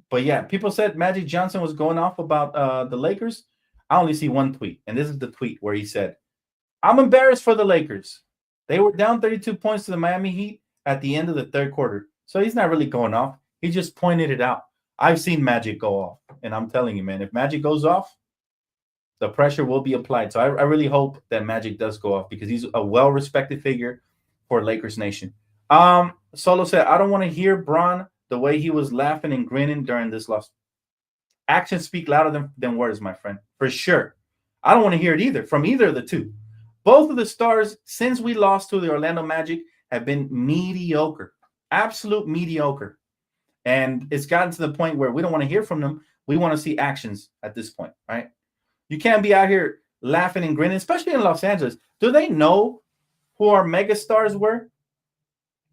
But yeah, people said Magic Johnson was going off about the Lakers. I only see one tweet, and this is the tweet where he said, I'm embarrassed for the Lakers. They were down 32 points to the Miami Heat at the end of the 3rd quarter. So he's not really going off. He just pointed it out. I've seen Magic go off, and I'm telling you, man, if Magic goes off, the pressure will be applied. So I really hope that Magic does go off because he's a well-respected figure for Lakers Nation. Solo said, I don't want to hear Bron the way he was laughing and grinning during this loss. Actions speak louder than words, my friend, for sure. I don't want to hear it either from either of the two. Both of the stars, since we lost to the Orlando Magic, have been mediocre, absolute mediocre. And it's gotten to the point where we don't want to hear from them. We want to see actions at this point, right? You can't be out here laughing and grinning, especially in Los Angeles. Do they know who our megastars were?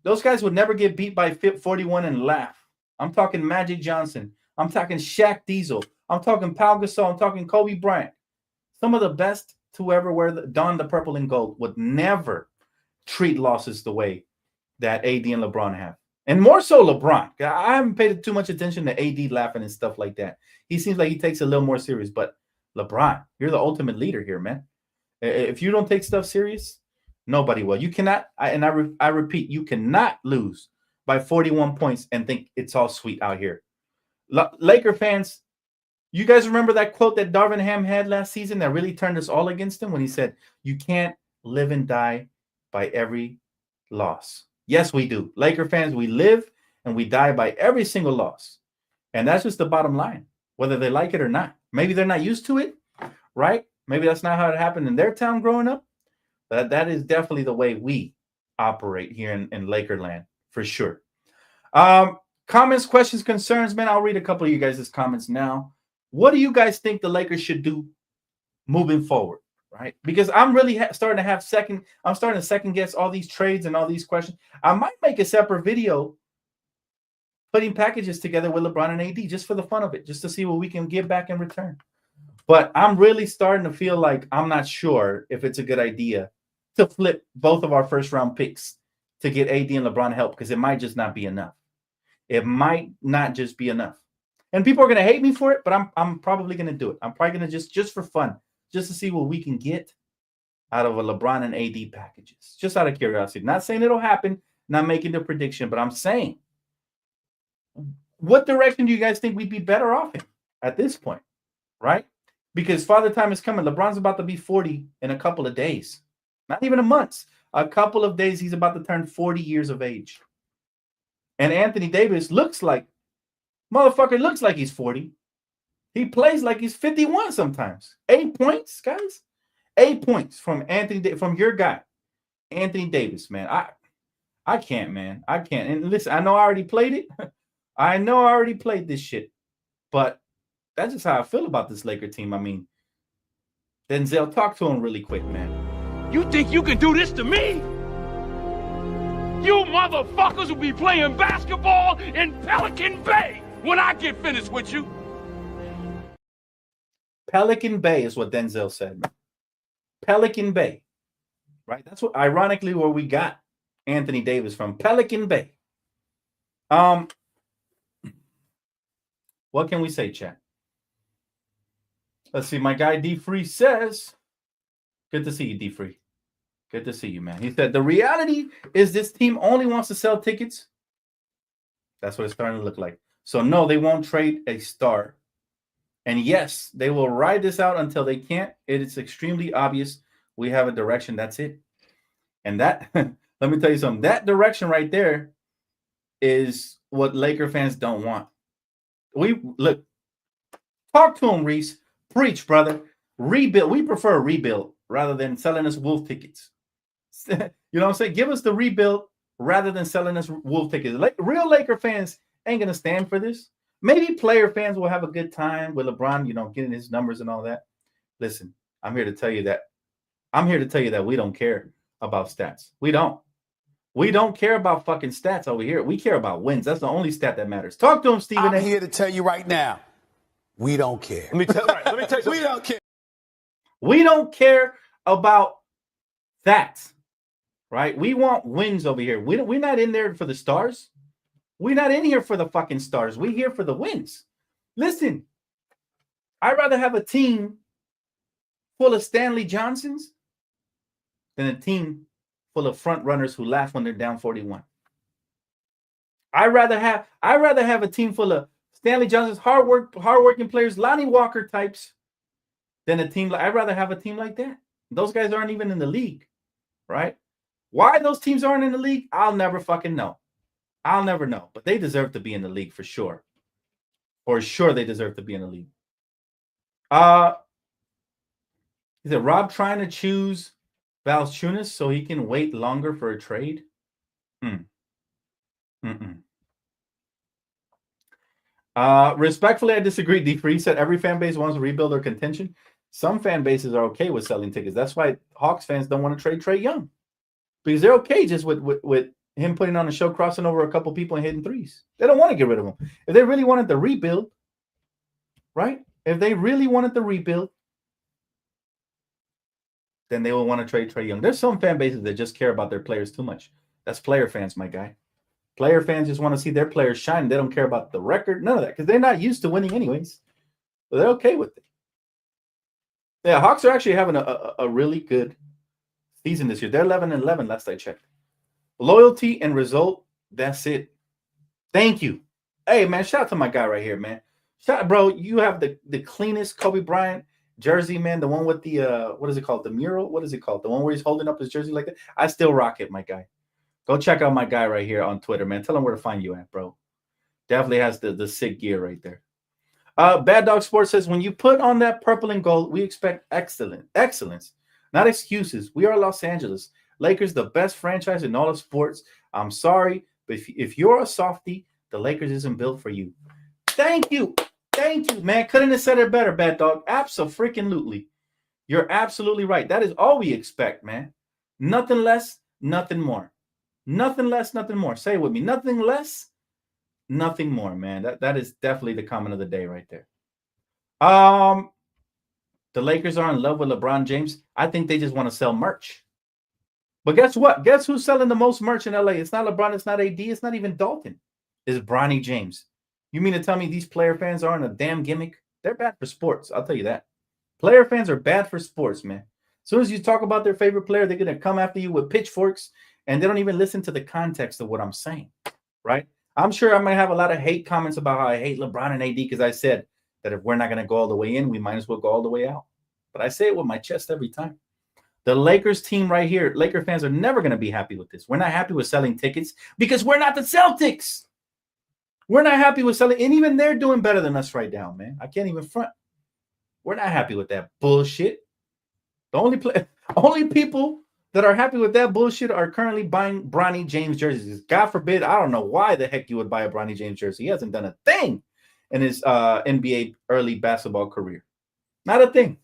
Those guys would never get beat by 41 and laugh. I'm talking Magic Johnson. I'm talking Shaq Diesel. I'm talking Pau Gasol. I'm talking Kobe Bryant. Some of the best to ever don the purple and gold would never treat losses the way that AD and LeBron have. And more so LeBron. I haven't paid too much attention to AD laughing and stuff like that. He seems like he takes it a little more serious. But LeBron, you're the ultimate leader here, man. If you don't take stuff serious, nobody will. You cannot, I repeat, you cannot lose by 41 points and think it's all sweet out here. Laker fans, you guys remember that quote that Darvingham had last season that really turned us all against him when he said, you can't live and die by every loss. Yes, we do. Laker fans, we live and we die by every single loss. And that's just the bottom line, whether they like it or not. Maybe they're not used to it, right? Maybe that's not how it happened in their town growing up. But that is definitely the way we operate here in Lakerland, for sure. Comments, questions, concerns, man. I'll read a couple of you guys' comments now. What do you guys think the Lakers should do moving forward, right? Because I'm really starting to second guess all these trades and all these questions. I might make a separate video putting packages together with LeBron and AD just for the fun of it, just to see what we can give back in return. But I'm really starting to feel like I'm not sure if it's a good idea to flip both of our first-round picks to get AD and LeBron help, because it might just not be enough. It might not just be enough. And people are going to hate me for it, but I'm probably going to do it. I'm probably going to just for fun, just to see what we can get out of a LeBron and AD packages, just out of curiosity. Not saying it'll happen, not making the prediction, but I'm saying, what direction do you guys think we'd be better off in at this point, right? Because Father Time is coming. LeBron's about to be 40 in a couple of days. Not even a month. A couple of days, he's about to turn 40 years of age. And Anthony Davis looks like he's 40. He plays like he's 51 sometimes. 8 points, guys. 8 points from from your guy, Anthony Davis, man. I can't, man. I can't. And listen, I know I already played it. I know I already played this shit. But that's just how I feel about this Laker team. I mean, Denzel, talk to him really quick, man. You think you can do this to me? You motherfuckers will be playing basketball in Pelican Bay when I get finished with you. Pelican Bay is what Denzel said, man. Pelican Bay, right? That's what, ironically, where we got Anthony Davis from. Pelican Bay. What can we say, chat? Let's see. My guy D Free says, "Good to see you, D Free. Good to see you, man." He said, "The reality is this team only wants to sell tickets." That's what it's starting to look like. So no, they won't trade a star. And yes, they will ride this out until they can't. It is extremely obvious we have a direction. That's it. And that, let me tell you something. That direction right there is what Laker fans don't want. Look, talk to him, Reese. Preach, brother. Rebuild. We prefer a rebuild rather than selling us wolf tickets. You know what I'm saying? Give us the rebuild rather than selling us wolf tickets. Real Laker fans ain't going to stand for this. Maybe player fans will have a good time with LeBron, getting his numbers and all that. Listen, I'm here to tell you that we don't care about stats. We don't. We don't care about fucking stats over here. We care about wins. That's the only stat that matters. Talk to him, Stephen. I'm here to tell you right now, we don't care. Let me tell you. We don't care. We don't care about that, right? We want wins over here. We're not in there for the stars. We're not in here for the fucking stars. We're here for the wins. Listen, I'd rather have a team full of Stanley Johnsons than a team full of front runners who laugh when they're down 41. I'd rather have a team full of Stanley Johnsons, hardworking players, Lonnie Walker types, than a team. I'd rather have a team like that. Those guys aren't even in the league, right? Why those teams aren't in the league, I'll never fucking know. I'll never know. But they deserve to be in the league for sure. For sure, they deserve to be in the league. Is it Rob trying to choose Valanciunas so he can wait longer for a trade? Respectfully, I disagree. D Free said every fan base wants to rebuild their contention. Some fan bases are okay with selling tickets. That's why Hawks fans don't want to trade Trae Young, because they're okay just with him putting on a show, crossing over a couple people and hitting threes. They don't want to get rid of him. If they really wanted to rebuild, right? If they really wanted to rebuild, then they will want to trade Trae Young. There's some fan bases that just care about their players too much. That's player fans, my guy. Player fans just want to see their players shine. They don't care about the record, none of that, because they're not used to winning anyways. So they're okay with it. Yeah, Hawks are actually having a really good season this year. They're 11-11 last I checked. Loyalty and result, that's it. Thank you. Hey, man, shout out to my guy right here, man. Bro, you have the cleanest Kobe Bryant jersey, man. The one with the, what is it called? The mural? What is it called? The one where he's holding up his jersey like that? I still rock it, my guy. Go check out my guy right here on Twitter, man. Tell him where to find you at, bro. Definitely has the sick gear right there. Bad Dog Sports says, when you put on that purple and gold, we expect excellence, not excuses. We are Los Angeles. Lakers, the best franchise in all of sports. I'm sorry, but if you're a softie, the Lakers isn't built for you. Thank you. Thank you, man. Couldn't have said it better, Bad Dog. Absolutely. You're absolutely right. That is all we expect, man. Nothing less, nothing more. Nothing less, nothing more. Say it with me. Nothing less, nothing more, man. That is definitely the comment of the day right there. The Lakers are in love with LeBron James. I think they just want to sell merch. But guess what? Guess who's selling the most merch in LA? It's not LeBron, it's not AD, it's not even Dalton. It's Bronny James. You mean to tell me these player fans aren't a damn gimmick? They're bad for sports. I'll tell you that. Player fans are bad for sports, man. As soon as you talk about their favorite player, they're going to come after you with pitchforks, and they don't even listen to the context of what I'm saying, right? I'm sure I'm going to have a lot of hate comments about how I hate LeBron and AD because I said that if we're not going to go all the way in, we might as well go all the way out. But I say it with my chest every time. The Lakers team right here, Laker fans are never going to be happy with this. We're not happy with selling tickets because we're not the Celtics. We're not happy with selling, and even they're doing better than us right now, man. I can't even front. We're not happy with that bullshit. The only people that are happy with that bullshit are currently buying Bronny James jerseys. God forbid, I don't know why the heck you would buy a Bronny James jersey. He hasn't done a thing in his NBA early basketball career. Not a thing.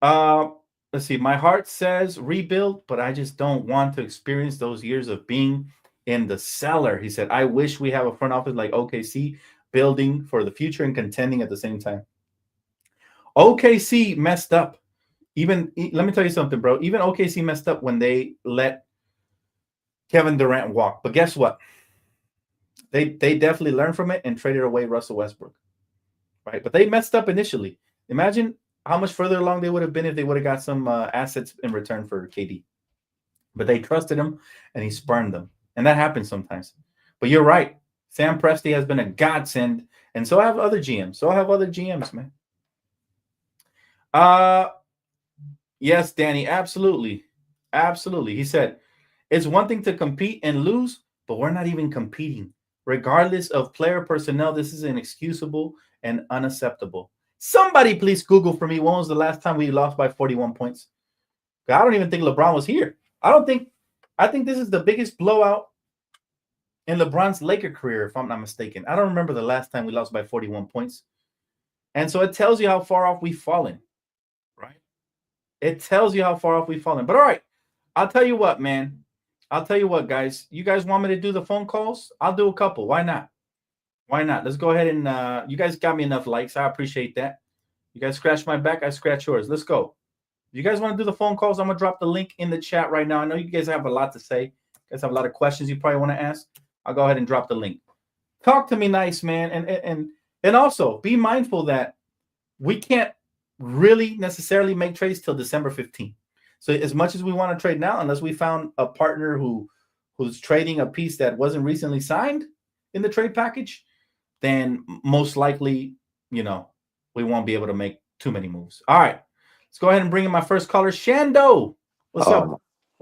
Let's see. My heart says rebuild, but I just don't want to experience those years of being in the cellar. He said, I wish we have a front office like OKC, building for the future and contending at the same time. OKC messed up. Let me tell you something, bro. Even OKC messed up when they let Kevin Durant walk. But guess what? They definitely learned from it and traded away Russell Westbrook. Right? But they messed up initially. Imagine how much further along they would have been if they would have got some assets in return for KD. But they trusted him and he spurned them. And that happens sometimes. But you're right. Sam Presti has been a godsend. And so have other GMs. So I have other GMs, man. Yes, Danny, absolutely. Absolutely. He said, it's one thing to compete and lose, but we're not even competing. Regardless of player personnel, this is inexcusable and unacceptable. Somebody please Google for me, when was the last time we lost by 41 points? I don't even think LeBron was here. I think this is the biggest blowout in LeBron's Laker career, if I'm not mistaken. I don't remember the last time we lost by 41 points. And so it tells you how far off we've fallen, right? It tells you how far off we've fallen. But all right, I'll tell you what, man. I'll tell you what, guys. You guys want me to do the phone calls? I'll do a couple. Why not? Why not? Let's go ahead and you guys got me enough likes. I appreciate that. You guys scratch my back, I scratch yours. Let's go. If you guys want to do the phone calls, I'm going to drop the link in the chat right now. I know you guys have a lot to say. You guys have a lot of questions you probably want to ask. I'll go ahead and drop the link. Talk to me nice, man. And also be mindful that we can't really necessarily make trades till December 15th. So as much as we want to trade now, unless we found a partner who's trading a piece that wasn't recently signed in the trade package, then most likely, we won't be able to make too many moves. All right. Let's go ahead and bring in my first caller, Shando. What's up?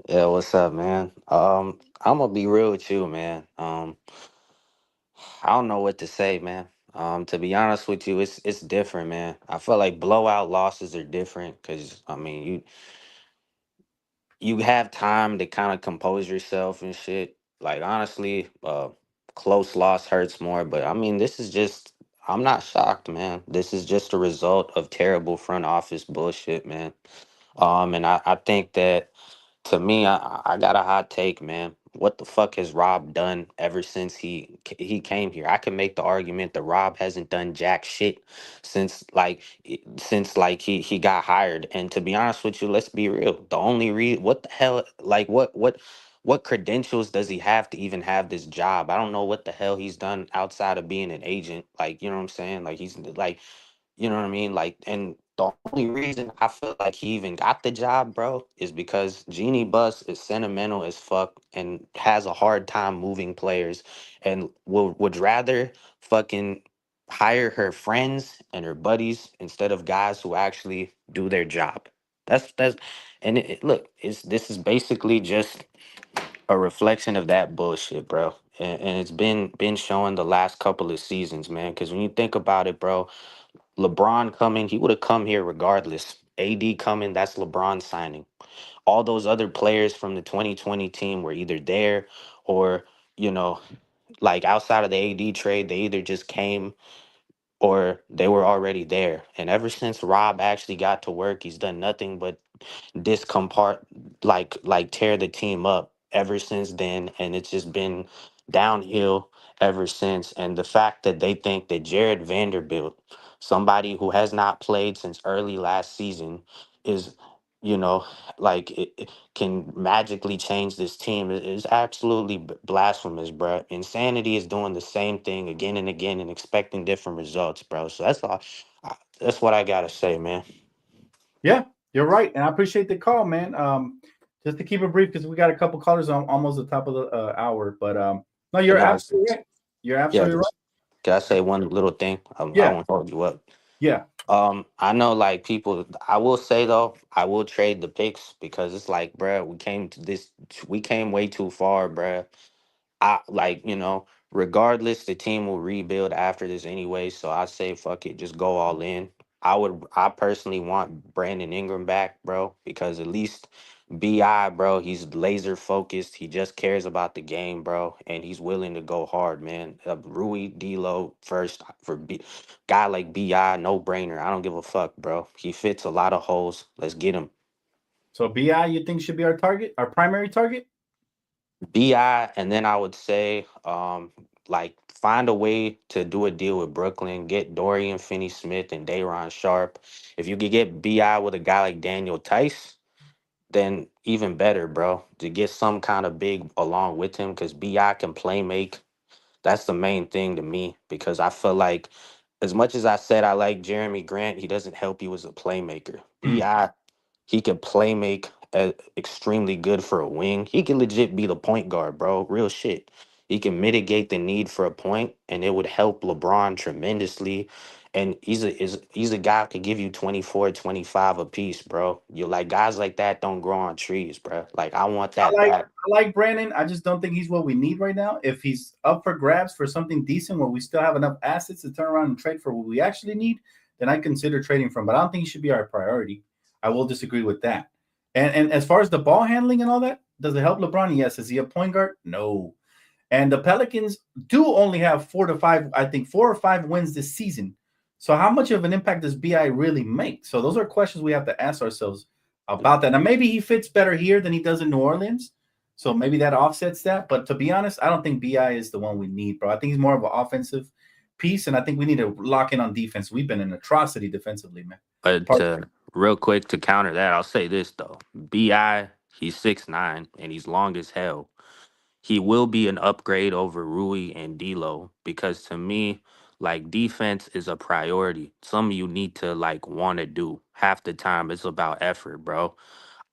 Yeah, what's up, man? I'm gonna be real with you, man. I don't know what to say, man. To be honest with you, it's different, man. I feel like blowout losses are different because I mean you have time to kind of compose yourself and shit. Like honestly, close loss hurts more, but I mean this is just I'm not shocked, man. This is just a result of terrible front office bullshit, man. And I think that to me, I got a hot take, man. What the fuck has Rob done ever since he came here? I can make the argument that Rob hasn't done jack shit since he got hired. And to be honest with you, let's be real. The only what the hell like what credentials does he have to even have this job? I don't know what the hell he's done outside of being an agent. Like, you know what I'm saying? Like he's like you know what I mean? Like, and the only reason I feel like he even got the job, bro, is because Jeannie Buss is sentimental as fuck and has a hard time moving players and would rather fucking hire her friends and her buddies instead of guys who actually do their job. That's and look, this is basically just a reflection of that bullshit, bro. And it's been showing the last couple of seasons, man. Because when you think about it, bro, LeBron coming, he would have come here regardless. AD coming, that's LeBron signing. All those other players from the 2020 team were either there or, you know, like outside of the AD trade, they either just came or they were already there. And ever since Rob actually got to work, he's done nothing but discompart like tear the team up ever since then, and it's just been downhill ever since. And the fact that they think that Jared Vanderbilt, somebody who has not played since early last season, is, you know, like it can magically change this team is absolutely blasphemous, bro. Insanity is doing the same thing again and again and expecting different results, bro. So that's all. That's what I gotta say, man. Yeah, you're right, and I appreciate the call, man. Just to keep it brief, because we got a couple callers on almost the top of the hour, but no, I you're got absolutely right. You're yeah. absolutely right. Can I say one little thing? I Yeah, won't hold you up. yeah. I know like people. I will say though, I will trade the picks because it's like, bruh, we came way too far, bruh. I like, regardless, the team will rebuild after this anyway. So I say, fuck it, just go all in. I personally want Brandon Ingram back, bro, because at least Bi, bro, he's laser focused. He just cares about the game, bro, and he's willing to go hard, man. Rui D'Lo first for guy like Bi, no brainer. I don't give a fuck, bro. He fits a lot of holes. Let's get him. So Bi, you think should be our target, our primary target? Bi, and then I would say, like find a way to do a deal with Brooklyn, get Dorian Finney-Smith and Day'Ron Sharp. If you could get Bi with a guy like Daniel Tice, then even better, bro. To get some kind of big along with him, because Bi can play make. That's the main thing to me because I feel like as much as I said I like Jeremy Grant, he doesn't help you as a playmaker. Bi, he could play make extremely good for a wing. He can legit be the point guard, bro. Real shit. He can mitigate the need for a point, and it would help LeBron tremendously. And he's a guy who could give you 24, 25 a piece, bro. You like guys like that don't grow on trees, bro. Like I want that back. I like Brandon. I just don't think he's what we need right now. If he's up for grabs for something decent where we still have enough assets to turn around and trade for what we actually need, then I consider trading from. But I don't think he should be our priority. I will disagree with that. And as far as the ball handling and all that, does it help LeBron? Yes. Is he a point guard? No. And the Pelicans do only have 4 or 5 wins this season. So how much of an impact does Bi really make? So those are questions we have to ask ourselves about that. Now maybe he fits better here than he does in New Orleans. So maybe that offsets that. But to be honest, I don't think Bi is the one we need, bro. I think he's more of an offensive piece, and I think we need to lock in on defense. We've been an atrocity defensively, man. But real quick to counter that, I'll say this though. Bi, he's 6'9" and he's long as hell. He will be an upgrade over Rui and D'Lo because to me, like defense is a priority. Some of you need to like want to do. Half the time, it's about effort, bro.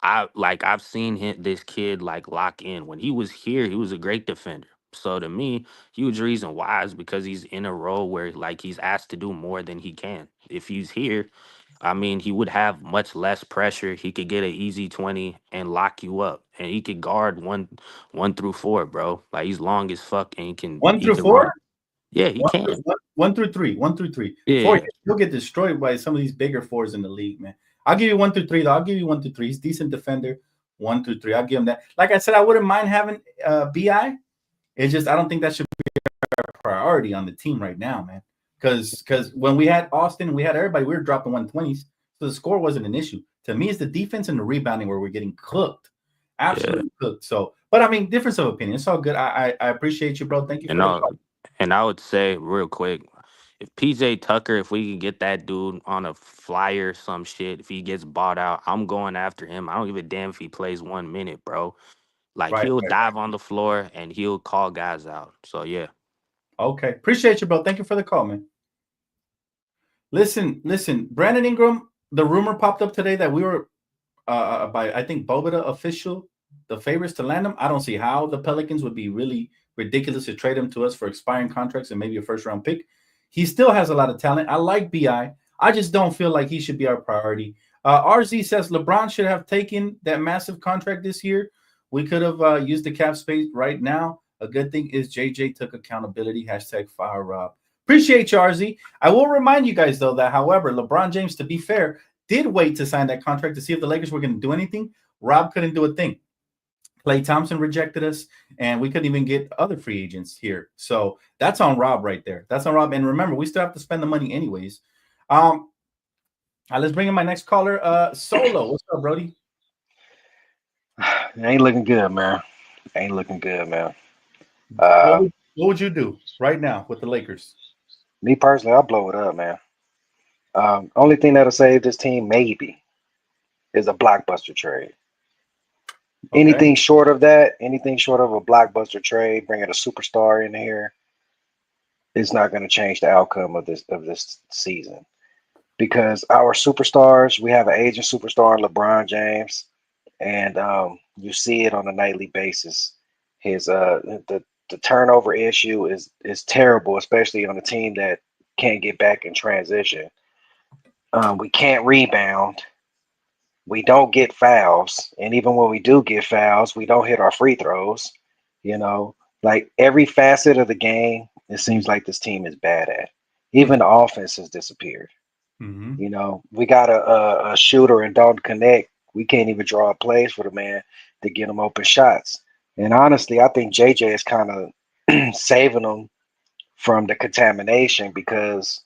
I've seen this kid like lock in. When he was here, he was a great defender. So to me, huge reason why is because he's in a role where like he's asked to do more than he can. If he's here, I mean, he would have much less pressure. He could get an easy 20 and lock you up. And he could guard one through four, bro. Like he's long as fuck and One he through can run. four? Yeah, he can. One through three. 1 through 3. Yeah. 4, he'll get destroyed by some of these bigger fours in the league, man. I'll give you 1 through 3, though. I'll give you 1 through 3. He's a decent defender. 1 through 3. I'll give him that. Like I said, I wouldn't mind having Bi. It's just I don't think that should be a priority on the team right now, man. Because when we had Austin, we had everybody, we were dropping 120s. So the score wasn't an issue. To me, it's the defense and the rebounding where we're getting cooked. Absolutely cooked. So, but I mean, difference of opinion. It's all good. I appreciate you, bro. Thank you for the call. And I would say real quick, if PJ Tucker, if we can get that dude on a flyer, some shit, if he gets bought out, I'm going after him. I don't give a damn if he plays 1 minute, bro. Like Right. he'll dive on the floor and he'll call guys out. So yeah. Okay. Appreciate you, bro. Thank you for the call, man. Listen. Brandon Ingram, the rumor popped up today that we were by I think Bobita official, the favorites to land him. I don't see how the Pelicans would be really ridiculous to trade him to us for expiring contracts and maybe a first round pick. He still has a lot of talent. I like Bi. I just don't feel like he should be our priority. RZ says LeBron should have taken that massive contract this year. We could have used the cap space right now. A good thing is JJ took accountability. Hashtag fire Rob. Appreciate you, RZ. I will remind you guys, though, that, however, LeBron James, to be fair, did wait to sign that contract to see if the Lakers were going to do anything. Rob couldn't do a thing. Klay Thompson rejected us, and we couldn't even get other free agents here. So that's on Rob right there. That's on Rob. And remember, we still have to spend the money anyways. Let's bring in my next caller, Solo. What's up, Brody? It ain't looking good, man. Ain't looking good, man. What would you do right now with the Lakers? Me personally, I'll blow it up, man. Only thing that'll save this team maybe is a blockbuster trade. Okay. Anything short of that, anything short of a blockbuster trade, bringing a superstar in here, it's not going to change the outcome of this season. Because our superstars, we have an aging superstar in LeBron James, and you see it on a nightly basis. His the turnover issue is terrible, especially on a team that can't get back in transition. We can't rebound. We don't get fouls, and even when we do get fouls, we don't hit our free throws. You know, like every facet of the game, it seems like this team is bad at. Even the offense has disappeared. Mm-hmm. You know, we got a shooter in Dalton Connect. We can't even draw up plays for the man to get him open shots. And honestly, I think JJ is kind of saving them from the contamination because,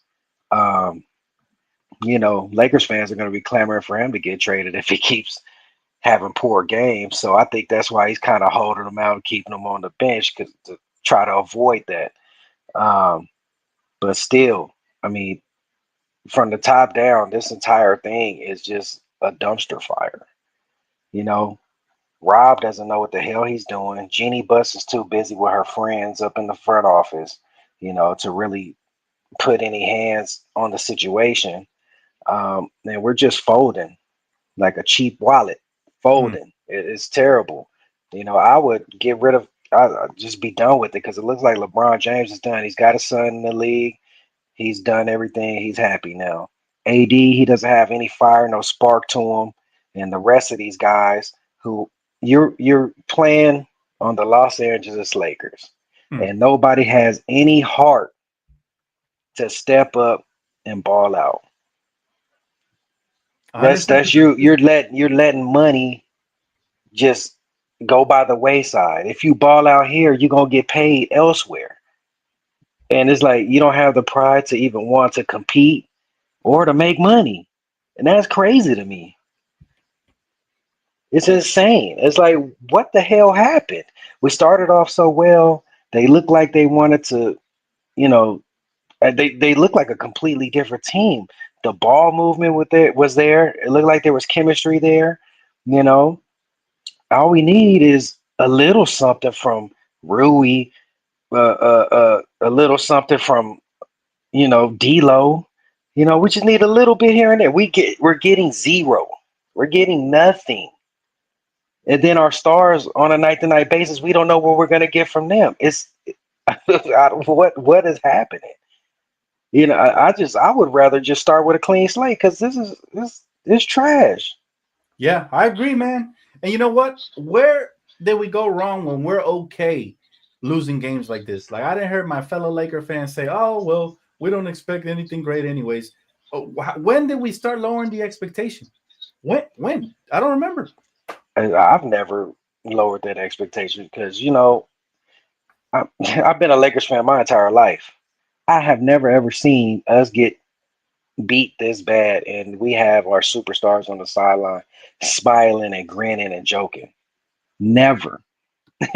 you know, Lakers fans are going to be clamoring for him to get traded if he keeps having poor games. So I think that's why he's kind of holding them out and keeping them on the bench to try to avoid that. But still, I mean, from the top down, this entire thing is just a dumpster fire. You know, Rob doesn't know what the hell he's doing. Jeannie Buss is too busy with her friends up in the front office, you know, to really put any hands on the situation. And we're just folding like a cheap wallet, folding. It's terrible. You know, I would get rid of, I'd just be done with it because it looks like LeBron James is done. He's got a son in the league. He's done everything. He's happy now. AD, he doesn't have any fire, no spark to him. And the rest of these guys who you're playing on the Los Angeles Lakers, and nobody has any heart to step up and ball out. That's you're letting money just go by the wayside. If you ball out here, you're gonna get paid elsewhere. And it's like you don't have the pride to even want to compete or to make money. And that's crazy to me. It's insane. It's like, what the hell happened? We started off so well. They looked like they wanted to, you know, they looked like a completely different team. The ball movement was there. It looked like there was chemistry there. You know, all we need is a little something from Rui, a little something from, you know, D'Lo. You know, we just need a little bit here and there. We're getting zero. We're getting nothing. And then our stars on a night-to-night basis, we don't know what we're gonna get from them. It's what is happening? You know, I would rather just start with a clean slate because this is trash. Yeah, I agree, man. And you know what? Where did we go wrong when we're okay losing games like this? Like I didn't hear my fellow Laker fans say, "Oh, well, we don't expect anything great anyways." When did we start lowering the expectation? When? I don't remember. I've never lowered that expectation because, you know, I've been a Lakers fan my entire life. I have never ever seen us get beat this bad, and we have our superstars on the sideline smiling and grinning and joking. Never.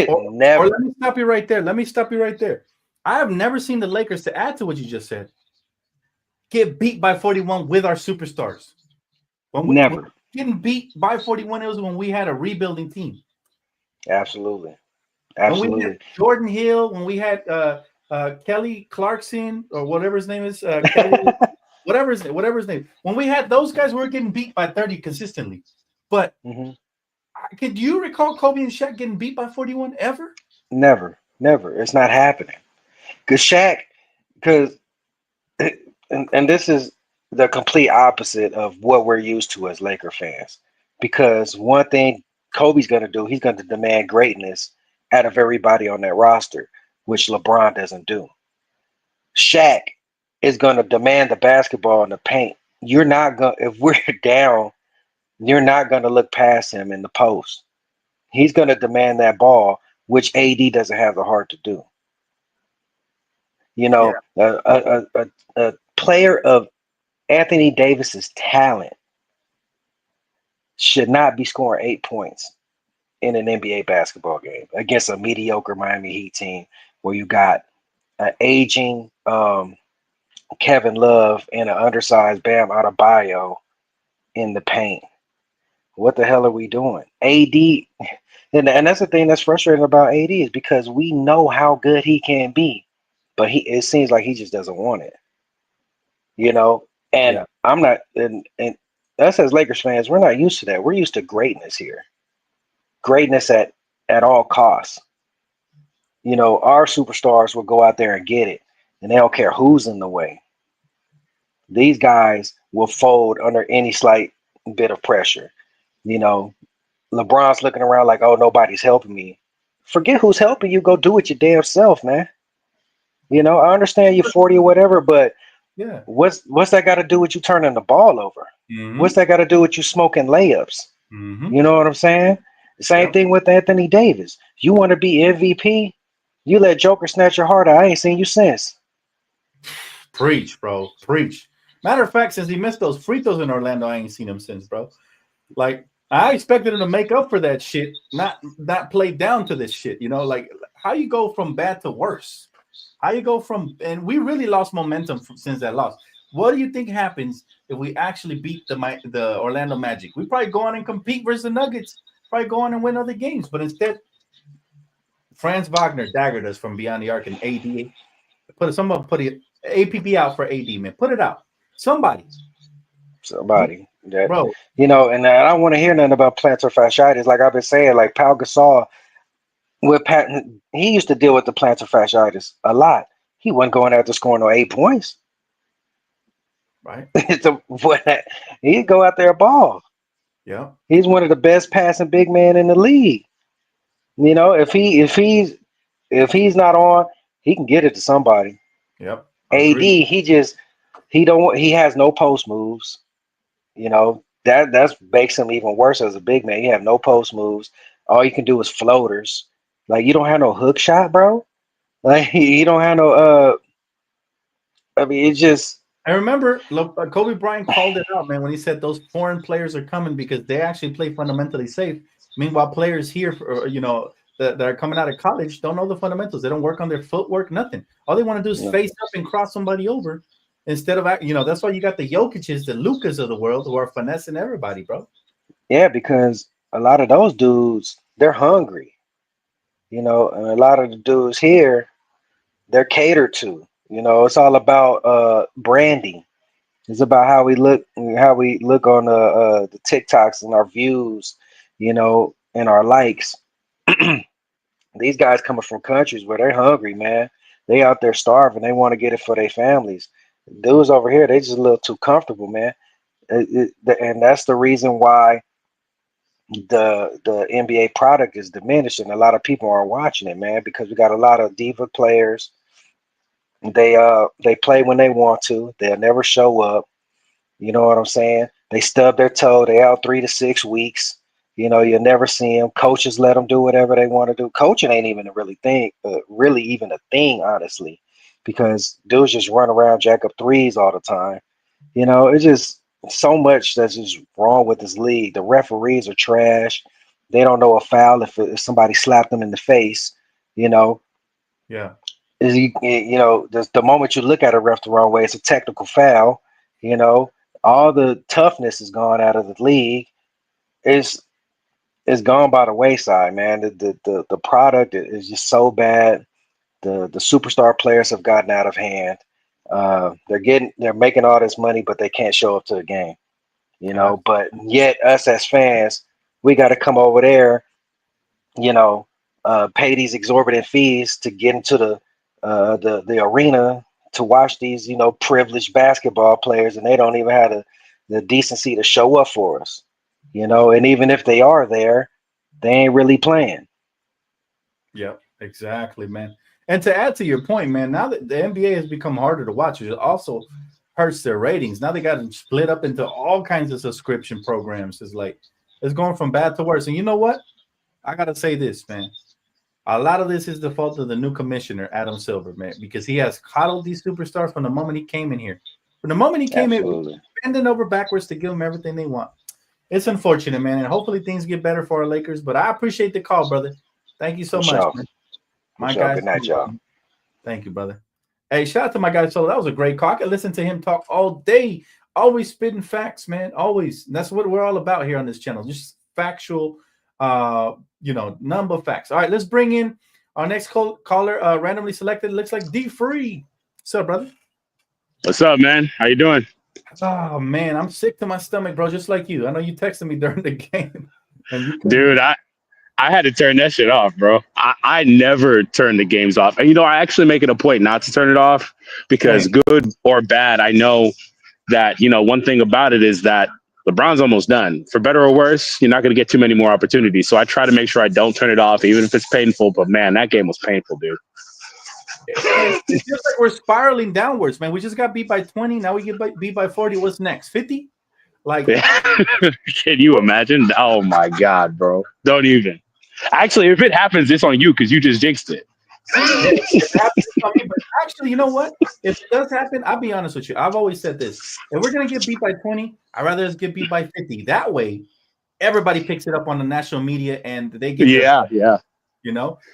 Or Never. let me stop you right there. I have never seen the Lakers, to add to what you just said, get beat by 41 with our superstars. Never. Getting beat by 41, it was when we had a rebuilding team. Absolutely. When we had Jordan Hill, when we had Kelly Clarkson or whatever his name is, Kelly, whatever his name. When we had those guys, we were getting beat by 30 consistently. But could you recall Kobe and Shaq getting beat by 41 ever? Never. It's not happening. Because Shaq, and this is the complete opposite of what we're used to as Laker fans. Because one thing Kobe's going to do, he's going to demand greatness out of everybody on that roster, which LeBron doesn't do. Shaq is going to demand the basketball in the paint. You're not going if we're down, you're not going to look past him in the post. He's going to demand that ball, which AD doesn't have the heart to do. You Yeah. know, a player of Anthony Davis's talent should not be scoring 8 points in an NBA basketball game against a mediocre Miami Heat team where you got an aging Kevin Love and an undersized Bam Adebayo in the paint. What the hell are we doing? AD, and that's the thing that's frustrating about AD is because we know how good he can be, but it seems like he just doesn't want it. You know, and Yeah. I'm not, and us as Lakers fans, we're not used to that. We're used to greatness here, greatness at all costs. You know, our superstars will go out there and get it, and they don't care who's in the way. These guys will fold under any slight bit of pressure. You know, LeBron's looking around like, oh, nobody's helping me. Forget who's helping you. Go do it your damn self, man. You know, I understand you're 40 or whatever, but Yeah. what's that got to do with you turning the ball over? What's Mm-hmm. that got to do with you smoking layups? Mm-hmm. You know what I'm saying? Same Yep. thing with Anthony Davis. You want to be MVP? You let Joker snatch your heart out. I ain't seen you since. Preach, bro. Preach. Matter of fact, since he missed those free throws in Orlando, I ain't seen him since, bro. Like I expected him to make up for that shit, not play down to this shit. You know, like how you go from bad to worse. How you go from and we really lost momentum since that loss. What do you think happens if we actually beat the Orlando Magic? We probably go on and compete versus the Nuggets. Probably go on and win other games, but instead, Franz Wagner daggered us from beyond the arc and AD. Someone put it APB out for AD, man. Put it out. Somebody, Somebody that bro. and I don't want to hear nothing about plantar fasciitis. Like I've been saying, like Pau Gasol with Pat, he used to deal with the plantar fasciitis a lot. He wasn't going out there scoring no 8 points. Right? So what? He'd go out there and ball. Yeah. He's one of the best passing big men in the league. You know, if he's not on, he can get it to somebody. Yep. Agreed. AD, he has no post moves. You know, that's makes him even worse as a big man. You have no post moves. All you can do is floaters. Like you don't have no hook shot, bro. Like you don't have no I mean it's just I remember Kobe Bryant called it out, man, when he said those foreign players are coming because they actually play fundamentally safe. Meanwhile, players here, that are coming out of college don't know the fundamentals. They don't work on their footwork, nothing. All they want to do is you know, face up and cross somebody over instead of, that's why you got the Jokic's, the Lucas of the world who are finessing everybody, bro. yeah, because a lot of those dudes, they're hungry, and a lot of the dudes here, they're catered to. It's all about branding. It's about how we look on the TikToks and our views, and our likes. These guys coming from countries where they're hungry, man. They out there starving. They want to get it for their families. Dudes over here, they just a little too comfortable, man. And that's the reason why the NBA product is diminished, and a lot of people aren't watching it, man, because we got a lot of diva players. They play when they want to. They'll never show up. You know what I'm saying? They stub their toe. They out 3 to 6 weeks. You'll never see them. Coaches let them do whatever they want to do. Coaching ain't even really even a thing, honestly, because dudes just run around, jack up threes all the time. It's just so much that's just wrong with this league. The referees are trash. They don't know a foul if somebody slapped them in the face. You know, Yeah. the moment you look at a ref the wrong way, it's a technical foul. You know, all the toughness is gone out of the league. It's gone by the wayside, man. The product is just so bad. The superstar players have gotten out of hand. They're making all this money, but they can't show up to the game. God. But yet us as fans, we got to come over there, you know, pay these exorbitant fees to get into the arena to watch these, privileged basketball players, and they don't even have the decency to show up for us, and even if they are there, they ain't really playing. Yep, exactly, man. And to add to your point, man, now that the NBA has become harder to watch, it also hurts their ratings. Now they got them split up into all kinds of subscription programs. It's going from bad to worse. And you know what? I got to say this, man. A lot of this is the fault of the new commissioner, Adam Silver, man, because he has coddled these superstars from the moment he came in here. From the moment he came in, bending over backwards to give them everything they want. It's unfortunate, man, and hopefully things get better for our Lakers. But I appreciate the call, brother. Thank you so much, man. My guy. Good night, y'all. Thank you, brother. Hey, shout out to my guy Solo. That was a great call. I could listen to him talk all day. Always spitting facts, man. Always. And that's what we're all about here on this channel. Just factual, number of facts. All right, let's bring in our next caller, randomly selected. Looks like D Free. What's up, brother? What's up, man? How you doing? Oh man, I'm sick to my stomach, bro. Just like you. I know you texted me during the game. Dude, I had to turn that shit off, bro. I never turn the games off. And, I actually make it a point not to turn it off because good or bad, I know that, one thing about it is that LeBron's almost done. For better or worse, you're not going to get too many more opportunities. So I try to make sure I don't turn it off, even if it's painful. But, man, that game was painful, dude. It's just like we're spiraling downwards, man. We just got beat by 20. Now we get beat by 40. What's next? 50? Can you imagine? Oh, my God, bro. Don't even. Actually, if it happens, it's on you because you just jinxed it. It happens on me, but actually, you know what? If it does happen, I'll be honest with you. I've always said this. If we're going to get beat by 20, I'd rather us get beat by 50. That way, everybody picks it up on the national media and they get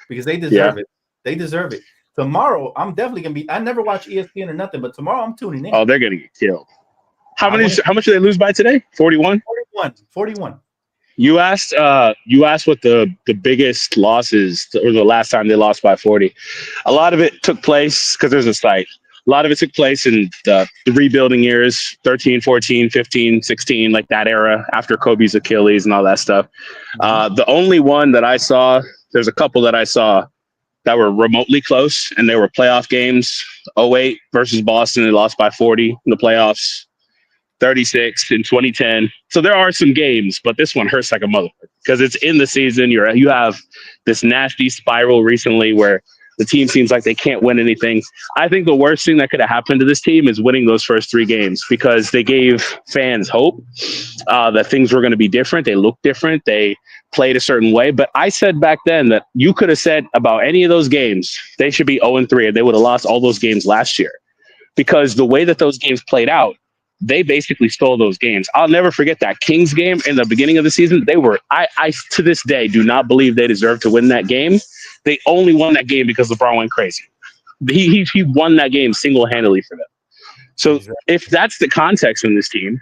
because they deserve it. They deserve it. Tomorrow, I'm definitely going to be – I never watch ESPN or nothing, but tomorrow I'm tuning in. Oh, they're going to get killed. How much did they lose by today? 41? 41. You asked what the biggest losses or the last time they lost by 40. A lot of it took place because there's a site. A lot of it took place in the rebuilding years, 13, 14, 15, 16, like that era after Kobe's Achilles and all that stuff. The only one that I saw, there's a couple that I saw that were remotely close and they were playoff games. 08 versus Boston, they lost by 40 in the playoffs. 36 in 2010. So there are some games, but this one hurts like a motherfucker because it's in the season. You have this nasty spiral recently where the team seems like they can't win anything. I think the worst thing that could have happened to this team is winning those first 3 games because they gave fans hope that things were going to be different. They looked different. They played a certain way. But I said back then that you could have said about any of those games, they should be 0-3 and they would have lost all those games last year because the way that those games played out, they basically stole those games. I'll never forget that Kings game in the beginning of the season. They were, I to this day do not believe they deserved to win that game. They only won that game because LeBron went crazy. He won that game single-handedly for them. So if that's the context in this team,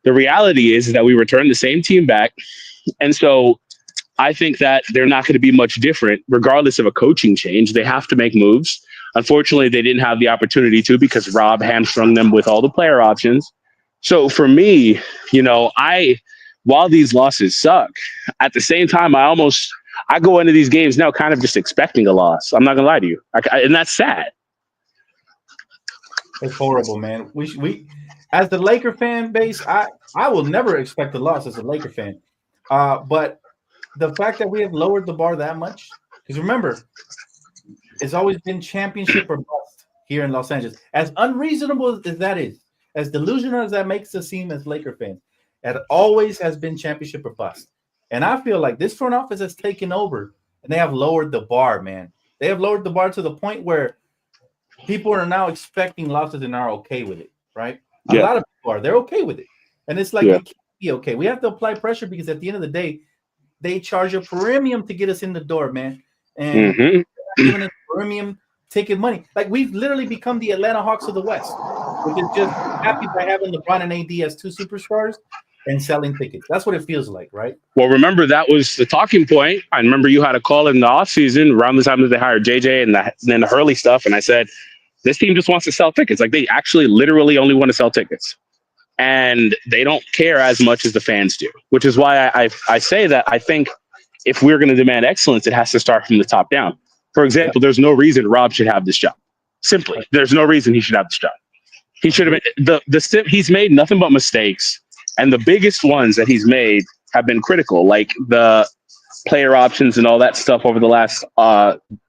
the reality is that we return the same team back. And so I think that they're not going to be much different regardless of a coaching change. They have to make moves. Unfortunately, they didn't have the opportunity to because Rob hamstrung them with all the player options. So for me, while these losses suck, at the same time, I go into these games now kind of just expecting a loss. I'm not going to lie to you. And that's sad. It's horrible, man. We as the Laker fan base, I will never expect a loss as a Laker fan. But the fact that we have lowered the bar that much, because remember, it's always been championship or bust here in Los Angeles. As unreasonable as that is, as delusional as that makes us seem as Laker fans, it always has been championship or bust. And I feel like this front office has taken over and they have lowered the bar, man. They have lowered the bar to the point where people are now expecting losses and are okay with it, right? A lot of people are. They're okay with it. And it's like, we can't be okay. We have to apply pressure because at the end of the day, they charge a premium to get us in the door, man. And giving us premium ticket money. Like, we've literally become the Atlanta Hawks of the West, which is just happy by having LeBron and AD as 2 superstars and selling tickets. That's what it feels like, right? Well, remember, that was the talking point. I remember you had a call in the offseason around the time that they hired JJ and then the Hurley stuff. And I said, this team just wants to sell tickets. Like, they actually literally only want to sell tickets. And they don't care as much as the fans do, which is why I say that I think if we're going to demand excellence, it has to start from the top down. For example, there's no reason Rob should have this job. Simply, there's no reason he should have this job. He should have been he's made nothing but mistakes, and the biggest ones that he's made have been critical, like the player options and all that stuff over the last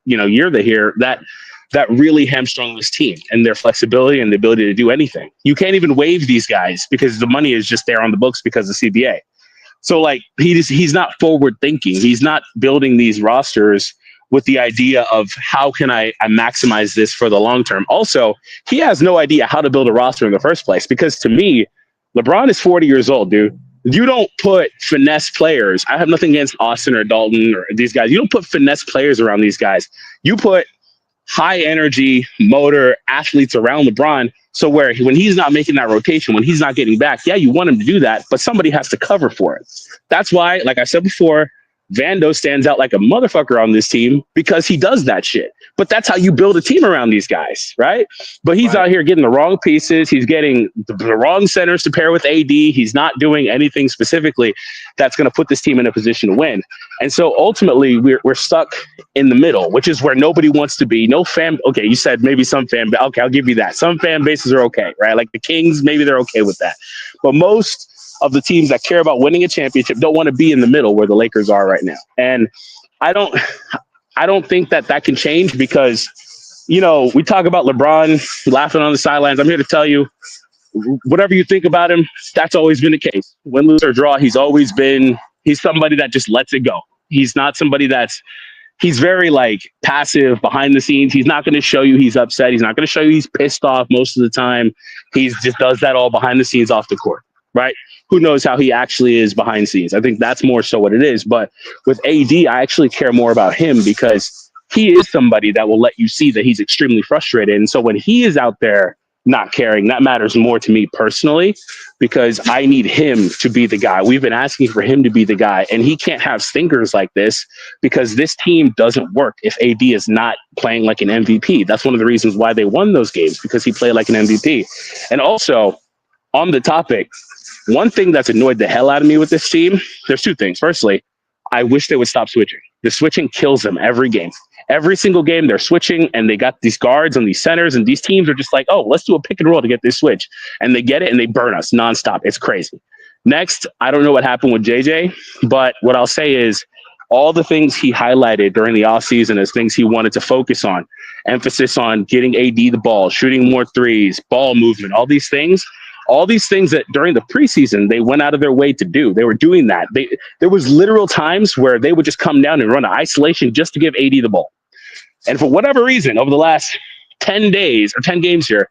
year that really hamstrung this team and their flexibility and the ability to do anything. You can't even waive these guys because the money is just there on the books because of CBA. So like he's not forward thinking. He's not building these rosters with the idea of how can I maximize this for the long term. Also, he has no idea how to build a roster in the first place, because to me, LeBron is 40 years old, dude. You don't put finesse players. I have nothing against Austin or Dalton or these guys. You don't put finesse players around these guys. You put high energy motor athletes around LeBron. So when he's not making that rotation, when he's not getting back, yeah, you want him to do that, but somebody has to cover for it. That's why, like I said before, Vando stands out like a motherfucker on this team because he does that shit. But that's how you build a team around these guys, right? But he's out here getting the wrong pieces. He's getting the wrong centers to pair with AD. He's not doing anything specifically that's going to put this team in a position to win. And so ultimately, we're stuck in the middle, which is where nobody wants to be. No fan. Okay, you said maybe some fan. Okay, I'll give you that. Some fan bases are okay, right? Like the Kings, maybe they're okay with that. But most of the teams that care about winning a championship don't want to be in the middle where the Lakers are right now. And I don't think that can change because, we talk about LeBron laughing on the sidelines. I'm here to tell you, whatever you think about him, that's always been the case. Win, lose, or draw, he's somebody that just lets it go. He's not somebody he's very passive behind the scenes. He's not going to show you he's upset. He's not going to show you he's pissed off most of the time. He just does that all behind the scenes off the court, right? Who knows how he actually is behind the scenes. I think that's more so what it is. But with AD, I actually care more about him because he is somebody that will let you see that he's extremely frustrated. And so when he is out there not caring, that matters more to me personally because I need him to be the guy. We've been asking for him to be the guy, and he can't have stinkers like this because this team doesn't work if AD is not playing like an MVP. That's one of the reasons why they won those games, because he played like an MVP. And also, on the topic, one thing that's annoyed the hell out of me with this team, there's two things. Firstly, I wish they would stop switching. The switching kills them every game. Every single game they're switching, and they got these guards and these centers, and these teams are just like, oh, let's do a pick and roll to get this switch. And they get it, and they burn us nonstop. It's crazy. Next, I don't know what happened with JJ, but what I'll say is all the things he highlighted during the offseason as things he wanted to focus on, emphasis on getting AD the ball, shooting more threes, ball movement, all these things that during the preseason, they went out of their way to do. They were doing that. There was literal times where they would just come down and run an isolation just to give AD the ball. And for whatever reason, over the last 10 days or 10 games here,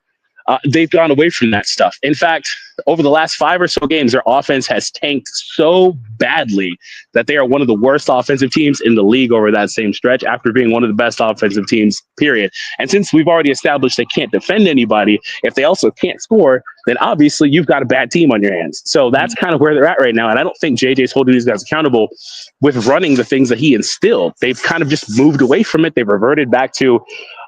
they've gone away from that stuff. In fact, over the last 5 or so games, their offense has tanked so badly that they are one of the worst offensive teams in the league over that same stretch after being one of the best offensive teams, period. And since we've already established they can't defend anybody, if they also can't score, then obviously you've got a bad team on your hands. So that's kind of where they're at right now. And I don't think JJ's holding these guys accountable with running the things that he instilled. They've kind of just moved away from it. They've reverted back to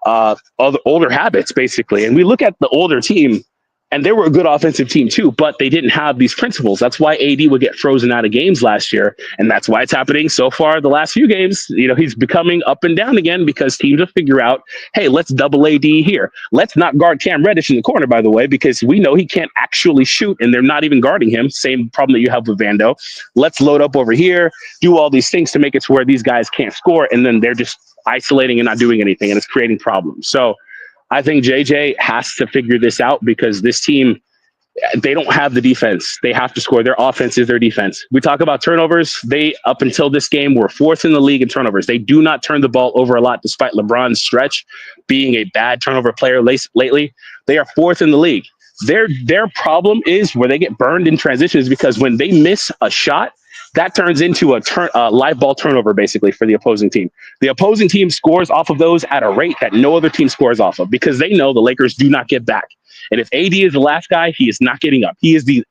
other older habits, basically. And we look at the older team, and they were a good offensive team too, but they didn't have these principles. That's why AD would get frozen out of games last year. And that's why it's happening so far the last few games. He's becoming up and down again because teams will figure out, hey, let's double AD here. Let's not guard Cam Reddish in the corner, by the way, because we know he can't actually shoot and they're not even guarding him. Same problem that you have with Vando. Let's load up over here, do all these things to make it to where these guys can't score. And then they're just isolating and not doing anything. And it's creating problems. So I think JJ has to figure this out because this team, they don't have the defense. They have to score. Their offense is their defense. We talk about turnovers. They, up until this game, were 4th in the league in turnovers. They do not turn the ball over a lot, despite LeBron's stretch being a bad turnover player lately. They are 4th in the league. Their problem is where they get burned in transitions because when they miss a shot, that turns into a live ball turnover, basically, for the opposing team. The opposing team scores off of those at a rate that no other team scores off of because they know the Lakers do not get back. And if AD is the last guy, he is not getting up. He is the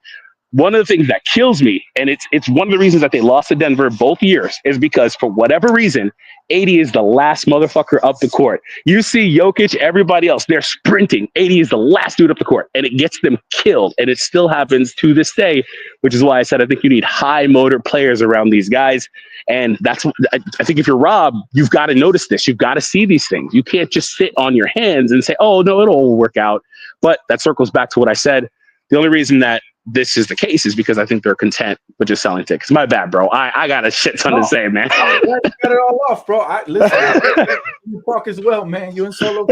one of the things that kills me, and it's one of the reasons that they lost to Denver both years, is because for whatever reason, 80 is the last motherfucker up the court. You see Jokic, everybody else, they're sprinting. 80 is the last dude up the court, and it gets them killed. And it still happens to this day, which is why I said I think you need high motor players around these guys. And I think if you're Rob, you've got to notice this. You've got to see these things. You can't just sit on your hands and say, oh, no, it'll all work out. But that circles back to what I said. The only reason that this is the case is because I think they're content with just selling tickets. My bad, bro. I got a shit ton to say, man. I'm glad you got it all off, bro. Listen, you talk as well, man. You and Solo.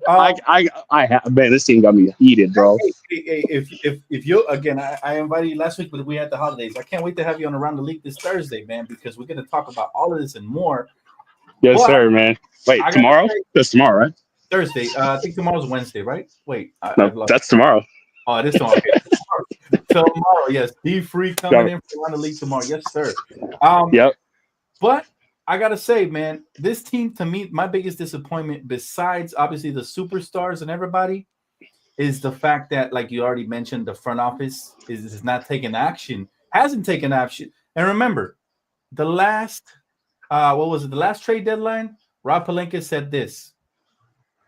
Man, this team got me heated, bro. Hey, if you again, I invited you last week, but we had the holidays. I can't wait to have you on Around the League this Thursday, man, because we're going to talk about all of this and more. Yes, sir, man. Wait, tomorrow? That's tomorrow, right? Thursday. I think tomorrow's Wednesday, right? Wait, no, that's tomorrow. Oh, it is tomorrow. Okay. Tomorrow, yes. D Free coming in for Around the League tomorrow. Yes, sir. Yep. But I gotta say, man, this team, to me, my biggest disappointment, besides obviously the superstars and everybody, is the fact that, like you already mentioned, the front office is not taking action, hasn't taken action. And remember, the last, what was it? The last trade deadline, Rob Pelinka said this,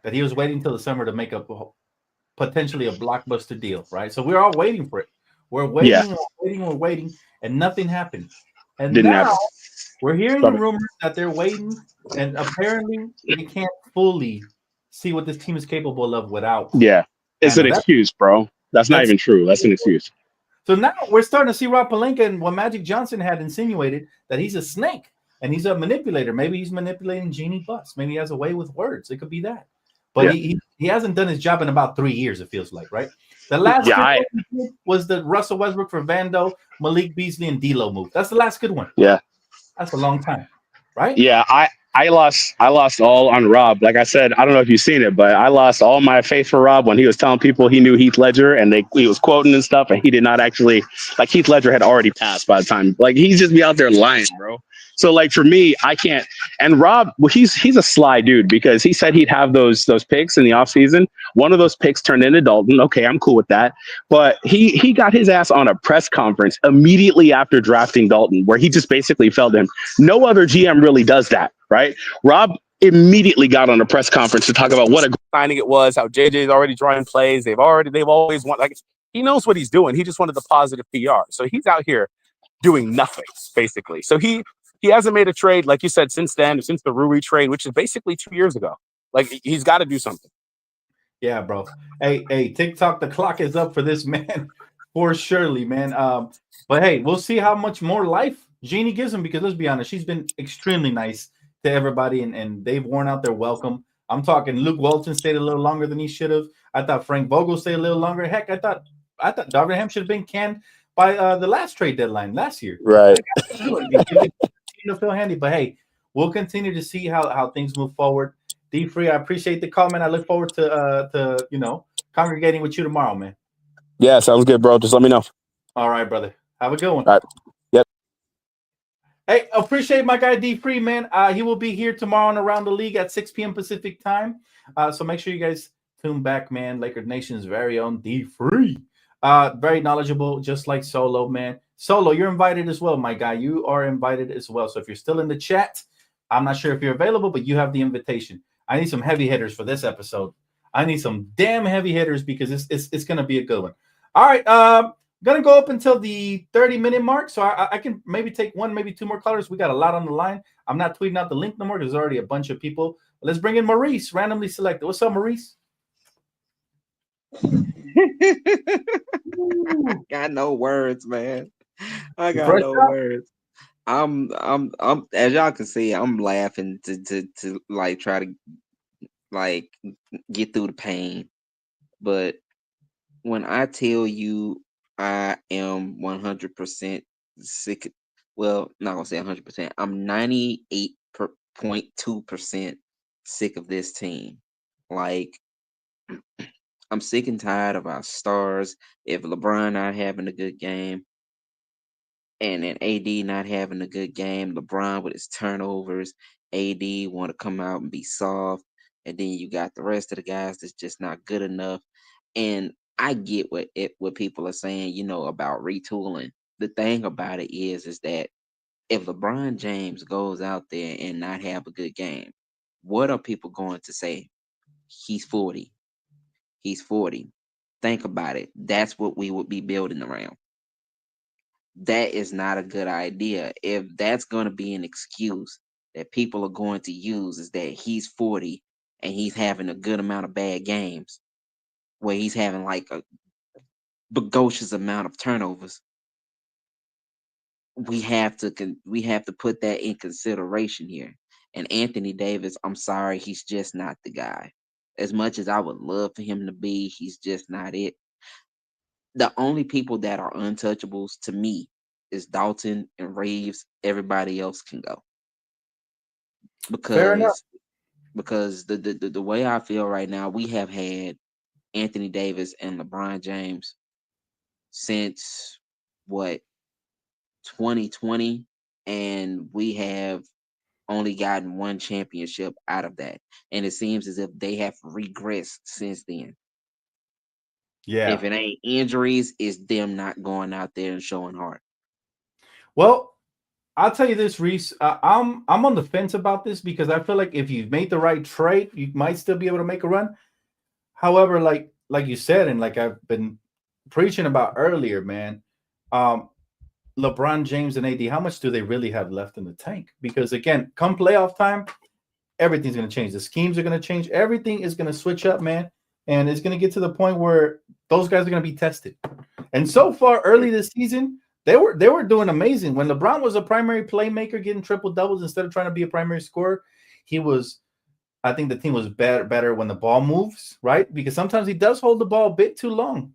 that he was waiting till the summer to make up potentially a blockbuster deal, right? So we're all waiting for it. We're waiting, we're waiting, and nothing happened. And now we're hearing the rumors that they're waiting, and apparently they can't fully see what this team is capable of without. Yeah, it's an excuse, bro. That's not even true. That's an excuse. So now we're starting to see Rob Pelinka and what Magic Johnson had insinuated, that he's a snake and he's a manipulator. Maybe he's manipulating Jeannie Buss. Maybe he has a way with words. It could be that. But he hasn't done his job in about 3 years, it feels like, right? The last good one was the Russell Westbrook for Vando, Malik Beasley, and D'Lo move. That's the last good one. Yeah. That's a long time, right? Yeah, I lost all on Rob. Like I said, I don't know if you've seen it, but I lost all my faith for Rob when he was telling people he knew Heath Ledger and he was quoting and stuff, and he did not actually, like, Heath Ledger had already passed by the time. Like, he's just be out there lying, bro. So, like, for me, I can't. And Rob, well, he's a sly dude, because he said he'd have those picks in the offseason. One of those picks turned into Dalton. Okay, I'm cool with that. But he got his ass on a press conference immediately after drafting Dalton, where he just basically felt him. No other GM really does that, right? Rob immediately got on a press conference to talk about what a signing it was, how JJ's already drawing plays. They've always wanted, like, he knows what he's doing. He just wanted the positive PR. So he's out here doing nothing, basically. So he hasn't made a trade, like you said, since then, since the Rui trade, which is basically 2 years ago. Like, he's got to do something. Yeah, bro. Hey, TikTok, the clock is up for this man, for surely, man. But hey, we'll see how much more life Jeannie gives him, because let's be honest, she's been extremely nice to everybody, and they've worn out their welcome. I'm talking Luke Walton stayed a little longer than he should have. I thought Frank Vogel stayed a little longer. Heck, I thought Darvin Ham should have been canned by the last trade deadline last year. Right. To feel handy, but hey, we'll continue to see how things move forward. D Free, I appreciate the comment. I look forward to congregating with you tomorrow, man. Yeah, sounds good, bro. Just let me know. All right, brother. Have a good one. All right. Yep. Hey, appreciate my guy D Free, man. He will be here tomorrow on Around the League at 6 p.m. Pacific time. So make sure you guys tune back, man. Laker Nation's very own D Free. Very knowledgeable, just like Solo, man. Solo, you're invited as well, my guy. You are invited as well. So if you're still in the chat, I'm not sure if you're available, but you have the invitation. I need some heavy hitters for this episode. I need some damn heavy hitters, because it's going to be a good one. All right, going to go up until the 30-minute mark, so I can maybe take one, maybe two more callers. We got a lot on the line. I'm not tweeting out the link no more, because there's already a bunch of people. Let's bring in Maurice, randomly selected. What's up, Maurice? Got no words, man. I got no words. I'm as y'all can see, I'm laughing to like try to like get through the pain. But when I tell you I am 100% sick, well, not gonna say 100%. I'm 98.2% sick of this team. Like, I'm sick and tired of our stars. If LeBron not having a good game, and then AD not having a good game, LeBron with his turnovers, AD want to come out and be soft, and then you got the rest of the guys that's just not good enough. And I get what people are saying, about retooling. The thing about it is that if LeBron James goes out there and not have a good game, what are people going to say? He's 40. He's 40. Think about it. That's what we would be building around. That is not a good idea. If that's going to be an excuse that people are going to use, is that he's 40 and he's having a good amount of bad games where he's having like a precocious amount of turnovers, we have to put that in consideration here. And Anthony Davis, I'm sorry, he's just not the guy. As much as I would love for him to be, he's just not it. The only people that are untouchables to me is Dalton and Reeves. Everybody else can go Fair enough. because the way I feel right now, we have had Anthony Davis and LeBron James since what 2020, and we have only gotten one championship out of that. And it seems as if they have regressed since then. Yeah. If it ain't injuries, it's them not going out there and showing heart. Well, I'll tell you this, Reese. I'm on the fence about this because I feel like if you made the right trade, you might still be able to make a run. However, like you said, and like I've been preaching about earlier, man, um, LeBron James and AD, how much do they really have left in the tank? Because again, come playoff time, everything's going to change. The schemes are going to change. Everything is going to switch up, man. And it's going to get to the point where those guys are going to be tested. And so far, early this season, they were doing amazing. When LeBron was a primary playmaker, getting triple doubles instead of trying to be a primary scorer, he was. I think the team was better when the ball moves, right? Because sometimes he does hold the ball a bit too long,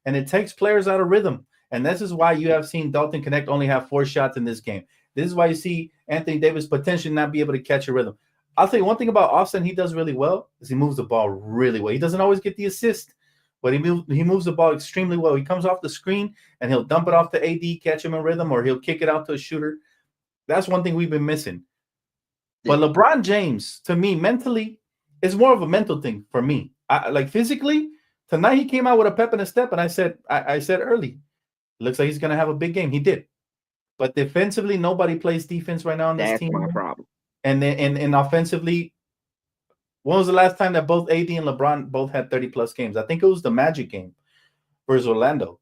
and it takes players out of rhythm. And this is why you have seen Dalton Connect only have 4 shots in this game. This is why you see Anthony Davis potentially not be able to catch a rhythm. I'll tell you one thing about Austin he does really well is he moves the ball really well. He doesn't always get the assist, but he moves the ball extremely well. He comes off the screen and he'll dump it off to AD, catch him in rhythm, or he'll kick it out to a shooter. That's one thing we've been missing. But LeBron James, to me, mentally, is more of a mental thing for me. Like physically, tonight he came out with a pep and a step, and I said early, looks like he's gonna have a big game. He did, but defensively, nobody plays defense right now on this team. That's my problem. And then and offensively, when was the last time that both AD and LeBron both had 30 plus games? I think it was the Magic game versus Orlando.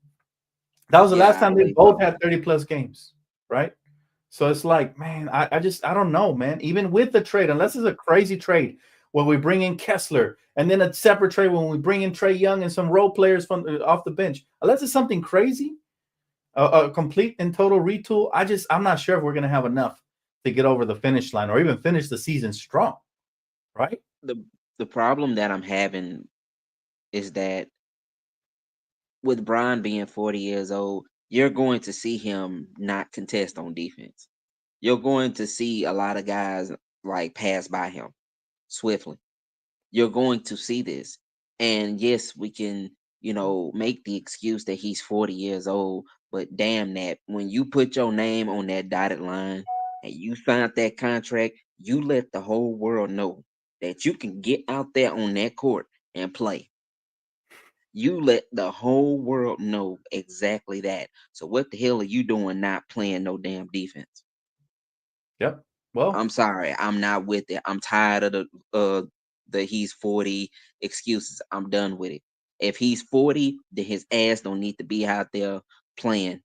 That was the last time they both had 30 plus games, right? So it's like, man, I don't know, man. Even with the trade, unless it's a crazy trade where we bring in Kessler and then a separate trade when we bring in Trae Young and some role players from off the bench, unless it's something crazy, a complete and total retool, I'm not sure if we're gonna have enough to get over the finish line or even finish the season strong, right? The problem that I'm having is that with Brian being 40 years old, you're going to see him not contest on defense. You're going to see a lot of guys like pass by him swiftly. You're going to see this. And yes, we can, make the excuse that he's 40 years old, but damn that when you put your name on that dotted line and you signed that contract, you let the whole world know that you can get out there on that court and play. You let the whole world know exactly that. So what the hell are you doing not playing no damn defense? Yep. Well, I'm sorry, I'm not with it. I'm tired of the he's 40 excuses. I'm done with it. If he's 40, then his ass don't need to be out there playing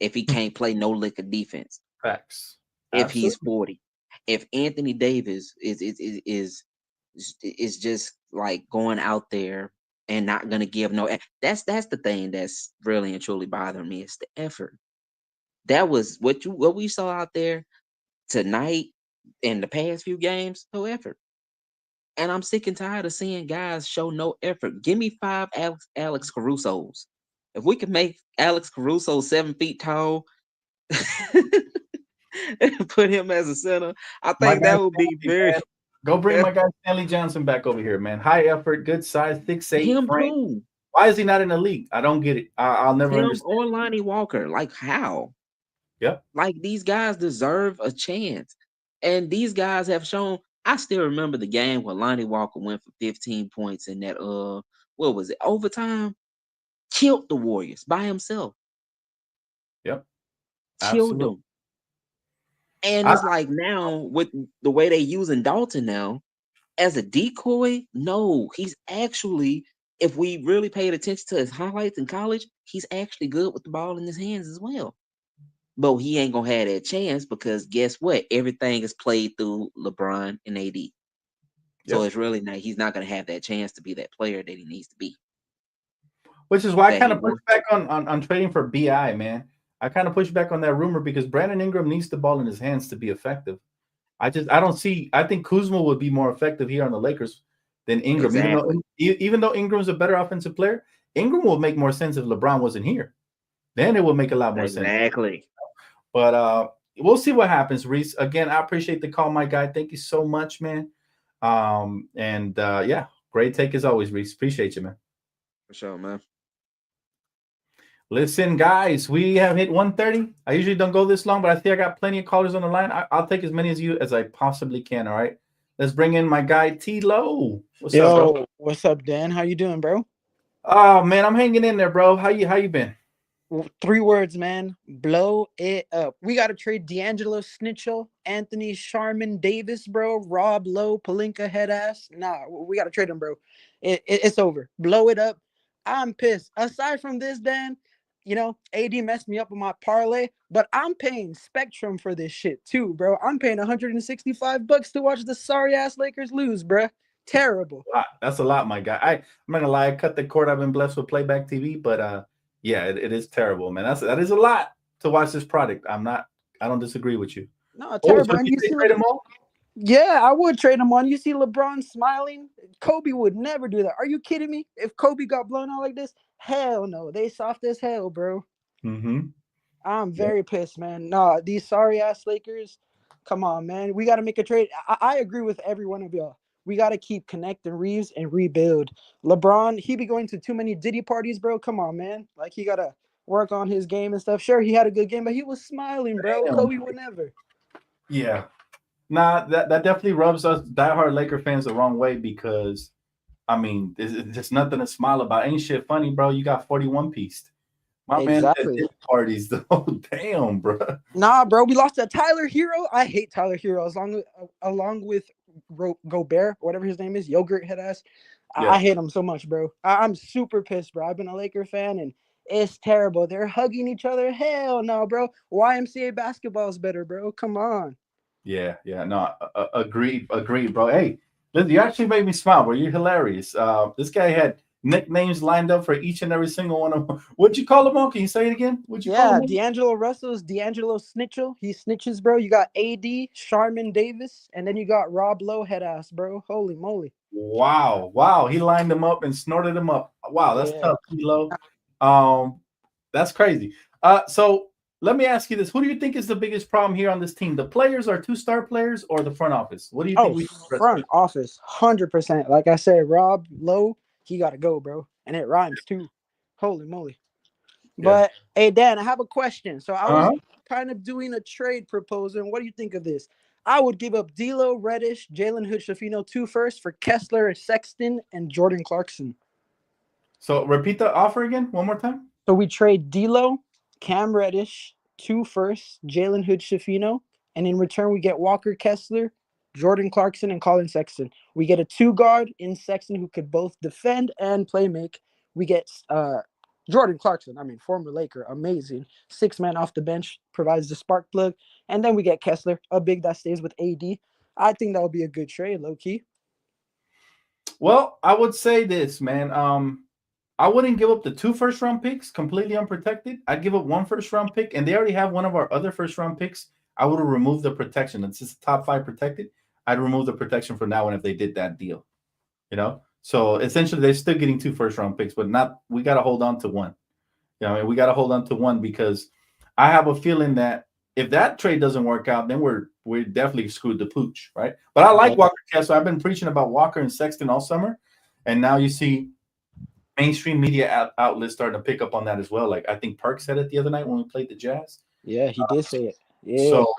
if he can't play no lick of defense. facts. If he's Absolutely. 40. If Anthony Davis is just like going out there and not gonna give that's the thing that's really and truly bothering me. It's the effort. That was what we saw out there tonight in the past few games, no effort. And I'm sick and tired of seeing guys show no effort. Give me 5 Alex Caruso's. If we could make Alex Caruso 7 feet tall and put him as a center, I My think guy that would be Stanley, very man. Go bring my guy Stanley Johnson back over here, man. High effort, good size, 6'8" him frame. too. Why is he not in the league? I don't get it. I'll never Him understand. or Lonnie Walker. Like how? Yep. Like these guys deserve a chance. And these guys have shown. I still remember the game where Lonnie Walker went for 15 points in that what was it, overtime? killed the Warriors by himself. Yep. Killed Absolutely. them. And it's like now with the way they using Dalton now as a decoy, no, he's actually, if we really paid attention to his highlights in college, he's actually good with the ball in his hands as well. But he ain't gonna have that chance because guess what? Everything is played through LeBron and AD. So it's really not, he's not gonna have that chance to be that player that he needs to be. Which is why I kind of push back on trading for BI, man. I kind of push back on that rumor because Brandon Ingram needs the ball in his hands to be effective. I think Kuzma would be more effective here on the Lakers than Ingram. Exactly. Even though Ingram's a better offensive player, Ingram will make more sense if LeBron wasn't here. Then it will make a lot more sense. Exactly. But we'll see what happens, Reese. Again, I appreciate the call, my guy. Thank you so much, man. Yeah, great take as always, Reese. Appreciate you, man. For sure, man. Listen, guys, we have hit 1:30. I usually don't go this long, but I think I got plenty of callers on the line. I'll take as many as you as I possibly can. All right. Let's bring in my guy T-Lo. What's up, bro? What's up, Dan? How you doing, bro? Oh man, I'm hanging in there, bro. How you been? 3 words, man. Blow it up. We got to trade D'Angelo Snitchell, Anthony Sharman Davis, bro. Rob Lowe, Pelinka head ass. Nah, we got to trade him, bro. It's over. Blow it up. I'm pissed. Aside from this, Dan, AD messed me up with my parlay, but I'm paying Spectrum for this shit too, bro. I'm paying $165 to watch the sorry ass Lakers lose, bro. Terrible. That's a lot, my guy. I'm not gonna lie, I cut the cord. I've been blessed with playback TV, but yeah, it is terrible, man. That is a lot to watch this product. I don't disagree with you. No, terrible. So you trade them all? Yeah, I would trade him on. You see LeBron smiling? Kobe would never do that. Are you kidding me? If Kobe got blown out like this, hell no. They soft as hell, bro. Mm-hmm. I'm very pissed, man. Nah, these sorry ass Lakers. Come on, man. We got to make a trade. I agree with every one of y'all. We got to keep connecting Reeves and rebuild. LeBron, he be going to too many Diddy parties, bro. Come on, man. Like, he got to work on his game and stuff. Sure, he had a good game, but he was smiling, bro. Damn. Kobe would never. Yeah. Nah, that definitely rubs us diehard Laker fans the wrong way because, I mean, there's nothing to smile about. Ain't shit funny, bro. You got 41 pieced. My Exactly. man, parties though. Damn, bro. Nah, bro, we lost to Tyler Hero. I hate Tyler Hero along with Gobert, whatever his name is, yogurt head ass. Yeah. I hate him so much, bro. I'm super pissed, bro. I've been a Laker fan and it's terrible. They're hugging each other. Hell no, bro. YMCA basketball is better, bro. Come on. Yeah. No, agreed, bro. Hey, listen, you actually made me smile, bro. You're hilarious. This guy had nicknames lined up for each and every single one of them. What'd you call them all? Can you say it again? What'd you call them? D'Angelo Russell's D'Angelo Snitchell. He snitches, bro. You got AD, Sharman Davis, and then you got Rob Lowe head ass, bro. Holy moly. Wow. He lined them up and snorted them up. Wow, that's tough, Kilo. That's crazy. So let me ask you this. Who do you think is the biggest problem here on this team? The players are 2-star players or the front office? What do you think? Front office, 100%. Like I said, Rob Lowe, he got to go, bro. And it rhymes too. Holy moly. But, hey, Dan, I have a question. So I was kind of doing a trade proposal. And what do you think of this? I would give up D'Lo, Reddish, Jalen Hood-Schifino 2 first for Kessler, Sexton, and Jordan Clarkson. So repeat the offer again one more time. So we trade D'Lo, Cam Reddish, 2 first, Jalen Hood-Schifino, and in return we get Walker Kessler, Jordan Clarkson, and Colin Sexton. We get a 2-guard in Sexton who could both defend and play make. We get Jordan Clarkson, former Laker, amazing. 6-man off the bench, provides the spark plug. And then we get Kessler, a big that stays with AD. I think that would be a good trade, low-key. Well, I would say this, man. I wouldn't give up the 2 first-round picks completely unprotected. I'd give up 1 first-round pick, and they already have one of our other first-round picks. I would have removed the protection. It's just top 5 protected. I'd remove the protection from now on if they did that deal. So essentially they're still getting 2 first-round picks, but we got to hold on to 1. We got to hold on to 1 because I have a feeling that if that trade doesn't work out, then we're definitely screwed the pooch, right? But I like Walker Kessler. I've been preaching about Walker and Sexton all summer, and now you see mainstream media outlets starting to pick up on that as well. Like I think Perk said it the other night when we played the Jazz. Yeah, he did say it. Yeah. So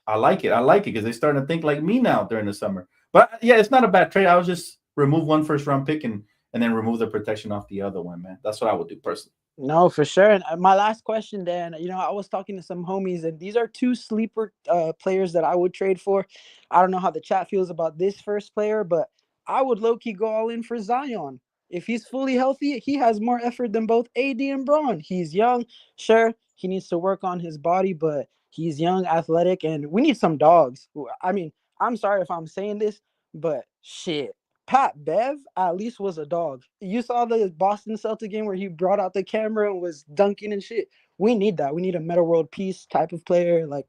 I like it. Because they're starting to think like me now during the summer. But yeah, it's not a bad trade. I was just remove 1 first-round pick and and then remove the protection off the other one, man. That's what I would do personally. No, for sure. And my last question, Dan, I was talking to some homies, and these are two sleeper players that I would trade for. I don't know how the chat feels about this first player, but I would low-key go all in for Zion. If he's fully healthy, he has more effort than both AD and Braun. He's young. Sure, he needs to work on his body, but he's young, athletic, and we need some dogs. I mean, I'm sorry if I'm saying this, but shit. Pat Bev at least was a dog. You saw the Boston Celtic game where he brought out the camera and was dunking and shit. We need that. We need a Meta World Peace type of player, like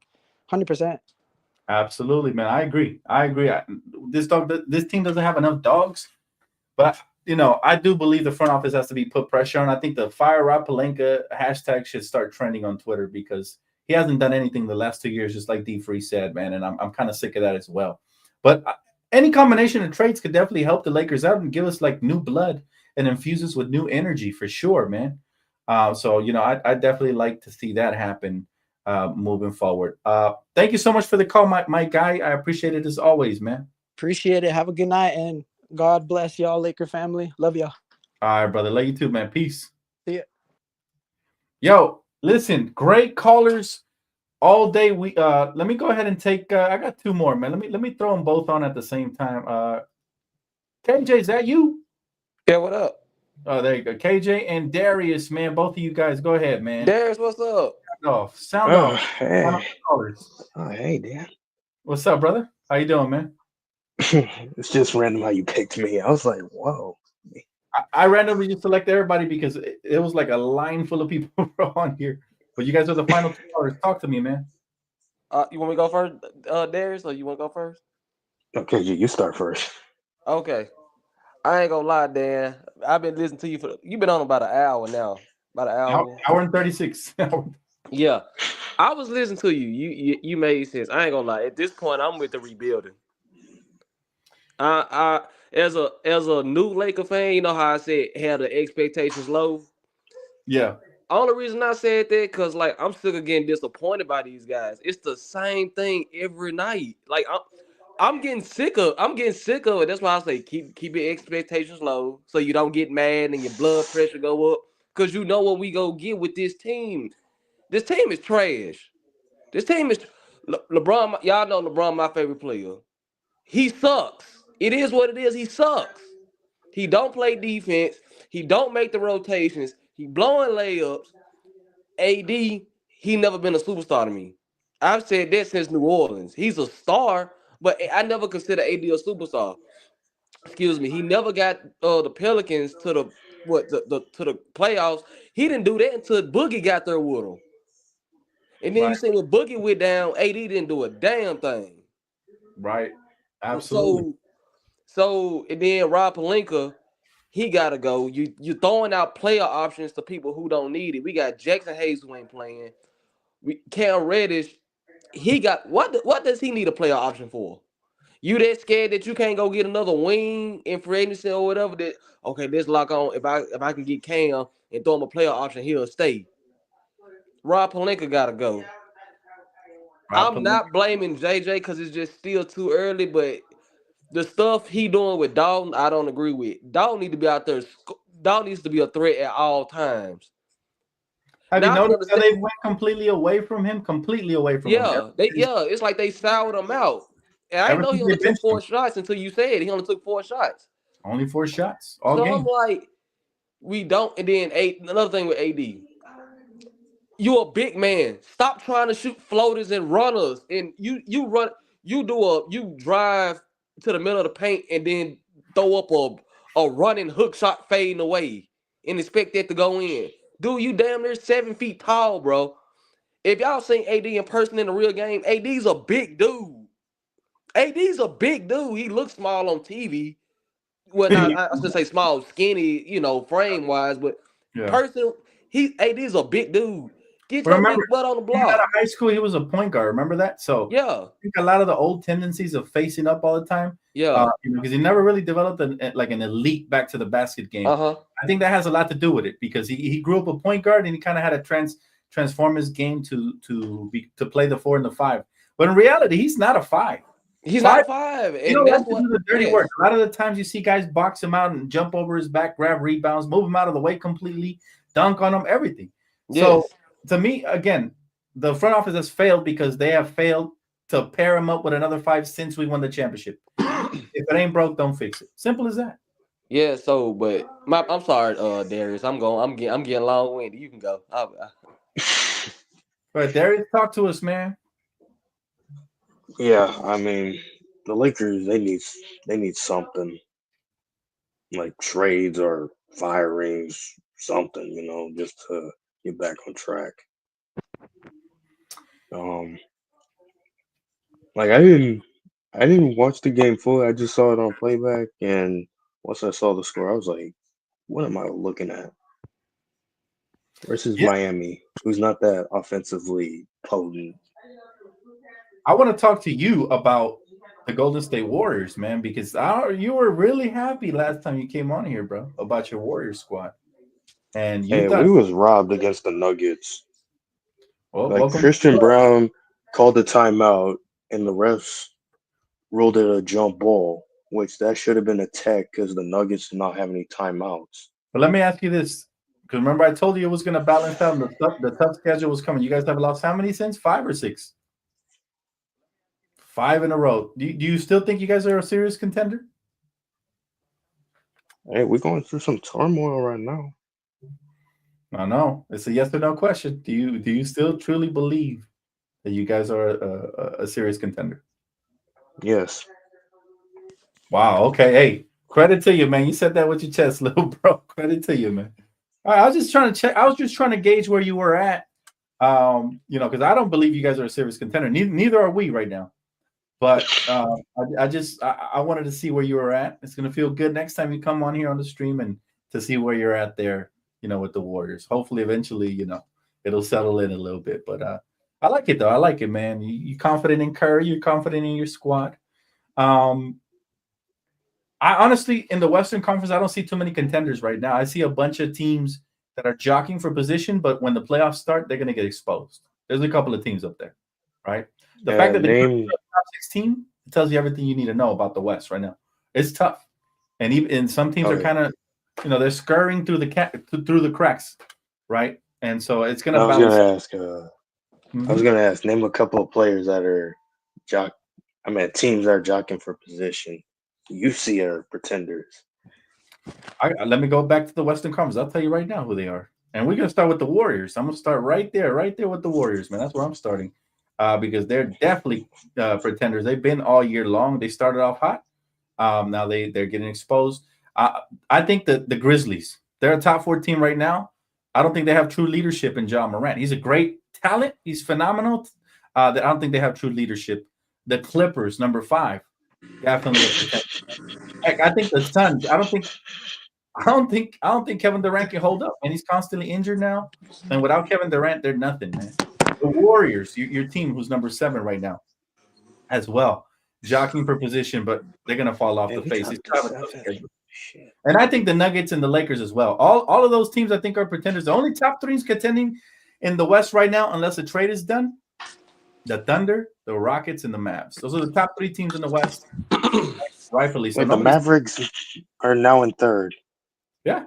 100%. Absolutely, man. I agree. This team doesn't have enough dogs, but I do believe the front office has to be put pressure on. I think the fire Rob Pelinka hashtag should start trending on Twitter because he hasn't done anything the last 2 years, just like D Free said, man. And I'm kind of sick of that as well. But any combination of trades could definitely help the Lakers out and give us like new blood and infuse us with new energy for sure, man. So I definitely like to see that happen moving forward. Thank you so much for the call, my guy. I appreciate it as always, man. Appreciate it. Have a good night, and God bless y'all, Laker family. Love y'all. All right, brother. Love you too, man. Peace. See ya. Yo, listen, great callers all day. We let me go ahead and take. I got two more, man. Let me throw them both on at the same time. KJ, is that you? Yeah, what up? Oh, there you go. KJ and Darius, man. Both of you guys, go ahead, man. Darius, what's up? Sound off. Hey. Oh, hey, Dan. What's up, brother? How you doing, man? It's just random how you picked me. I was like, whoa. I randomly just select everybody because it was like a line full of people on here. But you guys are the final two callers. Talk to me, man. You want me to go first, Darius, or you want to go first? Okay, you start first. Okay. I ain't gonna lie, Dan. I've been listening to you you've been on about an hour now. About an hour. Hour and 36. Yeah. I was listening to you. You made sense. I ain't gonna lie. At this point, I'm with the rebuilding. I as a new Laker fan, you know how I said had the expectations low. Yeah. Only reason I said that because like I'm still getting disappointed by these guys. It's the same thing every night. Like I'm getting sick of it. That's why I say keep your expectations low so you don't get mad and your blood pressure go up. Cause you know what we go get with this team. This team is trash. This team is LeBron. Y'all know LeBron, my favorite player. He sucks. It is what it is. He sucks. He don't play defense. He don't make the rotations. He blowing layups. AD, he never been a superstar to me. I've said that since New Orleans. He's a star, but I never consider AD a superstar. Excuse me. He never got the Pelicans to the playoffs. He didn't do that until Boogie got there with him. And then you see when Boogie went down, AD didn't do a damn thing. Right. Absolutely. So and then Rob Pelinka, he gotta go. You throwing out player options to people who don't need it. We got Jackson Hayes who ain't playing. Cam Reddish, he got what does he need a player option for? You that scared that you can't go get another wing in free agency or whatever? That okay, let's lock on. If I can get Cam and throw him a player option, he'll stay. Rob Pelinka gotta go. I'm not blaming JJ because it's just still too early, but the stuff he doing with Dalton, I don't agree with. Dalton need to be out there. Dalton needs to be a threat at all times. Have you noticed that they went completely away from him? Completely away from him. It's like they soured him out. And I know he only took 4 shots until you said he only took 4 shots. Only 4 shots all game. I'm like, we don't. And then another thing with AD, you a big man. Stop trying to shoot floaters and runners. And you drive to the middle of the paint and then throw up a running hook shot fading away and expect that to go in. Dude, you damn near 7 feet tall, bro. If y'all seen AD in person in the real game, AD's a big dude. AD's a big dude. He looks small on TV. Well, I should say small, skinny, frame-wise, but AD's a big dude. Get your big butt on the block. Out of high school, he was a point guard. Remember that? So yeah, I think a lot of the old tendencies of facing up all the time. Yeah, because he never really developed an elite back to the basket game. I think that has a lot to do with it because he grew up a point guard and he kind of had to transform his game to play the 4 and the 5. But in reality, he's not a 5. He's not Five, a five, you and don't that's like to what. do the dirty Yes, work. A lot of the times you see guys box him out and jump over his back, grab rebounds, move him out of the way completely, dunk on him, everything. So yes, to me, again, the front office has failed because they have failed to pair him up with another five since we won the championship. If it ain't broke, don't fix it. Simple as that. yeah. So, but I'm sorry, Darius. I'm getting long winded. You can go. But Darius, talk to us, man. Yeah, I mean, the Lakers they need something like trades or firings, something, just to get back on track. Um, like I didn't watch the game fully. I just saw it on playback, and once I saw the score, I was like, "What am I looking at?" Versus Yeah, Miami, who's not that offensively potent. I want to talk to you about the Golden State Warriors, man, because you were really happy last time you came on here, bro, about your Warriors squad. And you Hey, thought, we was robbed against the Nuggets. well, Like welcome to the Christian club. Brown called the timeout, and the refs ruled it a jump ball, which that should have been a tech because the Nuggets did not have any timeouts. But let me ask you this, because remember I told you it was going to balance out and the tough schedule was coming. You guys have lost how many since? 5 or 6? 5 in a row. Do you still think you guys are a serious contender? Hey, we're going through some turmoil right now. I know. It's a yes or no question. Do you still truly believe that you guys are a serious contender? Yes. Wow. Okay. Hey, credit to you, man. You said that with your chest, little bro. Credit to you, man. All right, I was just trying to check. I was just trying to gauge where you were at. Because I don't believe you guys are a serious contender. Neither are we right now. But I wanted to see where you were at. It's gonna feel good next time you come on here on the stream and to see where you're at there, with the Warriors. Hopefully, eventually, it'll settle in a little bit. But I like it though. I like it, man. You confident in Curry? You're confident in your squad. I honestly, in the Western Conference, I don't see too many contenders right now. I see a bunch of teams that are jockeying for position, but when the playoffs start, they're going to get exposed. There's a couple of teams up there, right? The fact that the Name. top 16 tells you everything you need to know about the West right now. It's tough, and some teams are Okay. kind of, they're scurrying through the cracks, right? And so it's going to I was balance. gonna ask. I was gonna ask. Name a couple of players that are teams that are jockeying for position. You see are pretenders. Let me go back to the Western Conference. I'll tell you right now who they are. And we're going to start with the Warriors. I'm going to start right there with the Warriors, man. That's where I'm starting because they're definitely pretenders. They've been all year long. They started off hot. Now they're getting exposed. I think the Grizzlies, they're a top 4 team right now. I don't think they have true leadership in Ja Morant. He's a great talent. He's phenomenal. I don't think they have true leadership. The Clippers, number 5, definitely a pretender. Heck, I think the Suns. I don't think Kevin Durant can hold up, and he's constantly injured now. And without Kevin Durant, they're nothing, man. The Warriors, your team, who's number 7 right now, as well, jockeying for position, but they're gonna fall off Hey, the we face. It's dropped to kind of a tough 7. schedule. Shit. And I think the Nuggets and the Lakers as well. All of those teams, I think, are pretenders. The only top 3 contending in the West right now, unless a trade is done, the Thunder, the Rockets, and the Mavs. Those are the top 3 teams in the West, rightfully so. Wait, the Mavericks are now in 3rd. Yeah,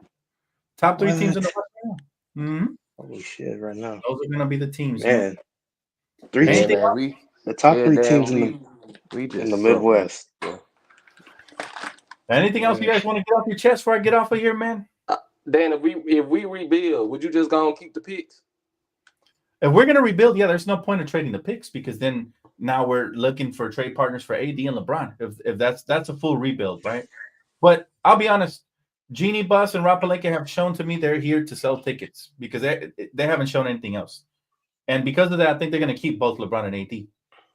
top 3 teams in the What? West right now. Mm-hmm. Holy shit! Right now, Those are going to be the teams, man. 3 yeah, Anything man. else? The top 3 Dan, teams in we the just suck, man. Midwest. Yeah. Anything else you guys want to get off your chest before I get off of here, man? Dan, if we rebuild, would you just go and keep the picks? If we're going to rebuild, yeah, there's no point in trading the picks because then now we're looking for trade partners for AD and LeBron. If that's a full rebuild, right? But I'll be honest, Genie Bus and Rob Pelinka have shown to me they're here to sell tickets because they haven't shown anything else. And because of that, I think they're going to keep both LeBron and AD.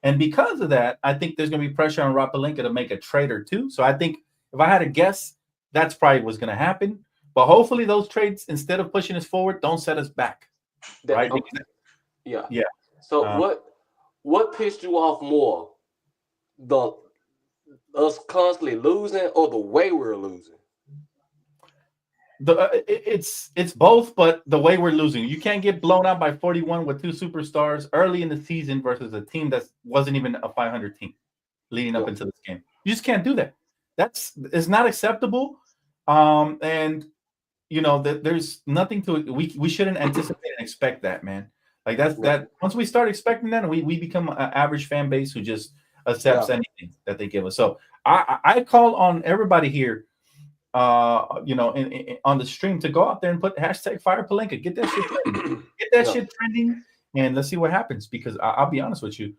And because of that, I think there's going to be pressure on Rob Pelinka to make a trade or two. So I think if I had to guess, that's probably what's going to happen. But hopefully those trades, instead of pushing us forward, don't set us back. Right? Yeah. Yeah. So what pissed you off more? Us constantly losing or the way we're losing? It's both, but the way we're losing. You can't get blown out by 41 with 2 superstars early in the season versus a team that wasn't even a 500 team. leading up into this game. You just can't do that. It's not acceptable. And you know that there's nothing to it. We shouldn't anticipate and expect that, man. Like that. Once we start expecting that, we become an average fan base who just accepts anything that they give us. So I call on everybody here, you know, on the stream to go out there and put hashtag Fire Palenka. Get that shit trending. Get that shit trending, and let's see what happens. Because I'll be honest with you,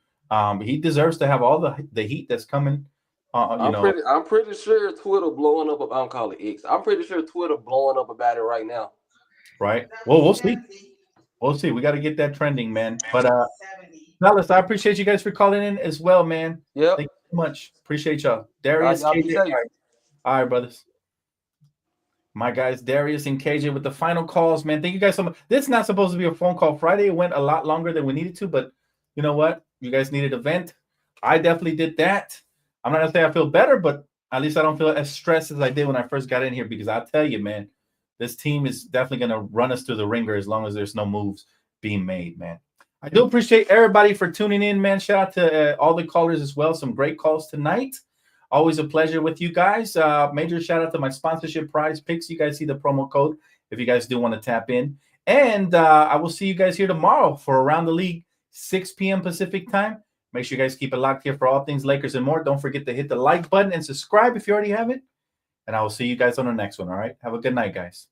he deserves to have all the heat that's coming. I'm pretty sure Twitter blowing up. I'm calling X. I'm pretty sure Twitter blowing up about it right now. Right. Well, we'll see. We'll see. We got to get that trending, man. But fellas, I appreciate you guys for calling in as well, man. Yep. Thank you so much. Appreciate y'all. Darius, KJ. All right, brothers. My guys, Darius and KJ with the final calls, man. Thank you guys so much. This is not supposed to be a phone call Friday. It went a lot longer than we needed to, but you know what? You guys needed a vent. I definitely did that. I'm not gonna say I feel better, but at least I don't feel as stressed as I did when I first got in here, because I'll tell you, man, this team is definitely gonna run us through the ringer as long as there's no moves being made, man. I do appreciate everybody for tuning in, man. Shout out to all the callers as well. Some great calls tonight. Always a pleasure with you guys. Major shout out to my sponsorship Prize Picks. You guys see the promo code if you guys do want to tap in. And I will see you guys here tomorrow for Around the League, 6 p.m. Pacific time. Make sure you guys keep it locked here for all things Lakers and more. Don't forget to hit the like button and subscribe if you already have it. And I will see you guys on the next one, all right? Have a good night, guys.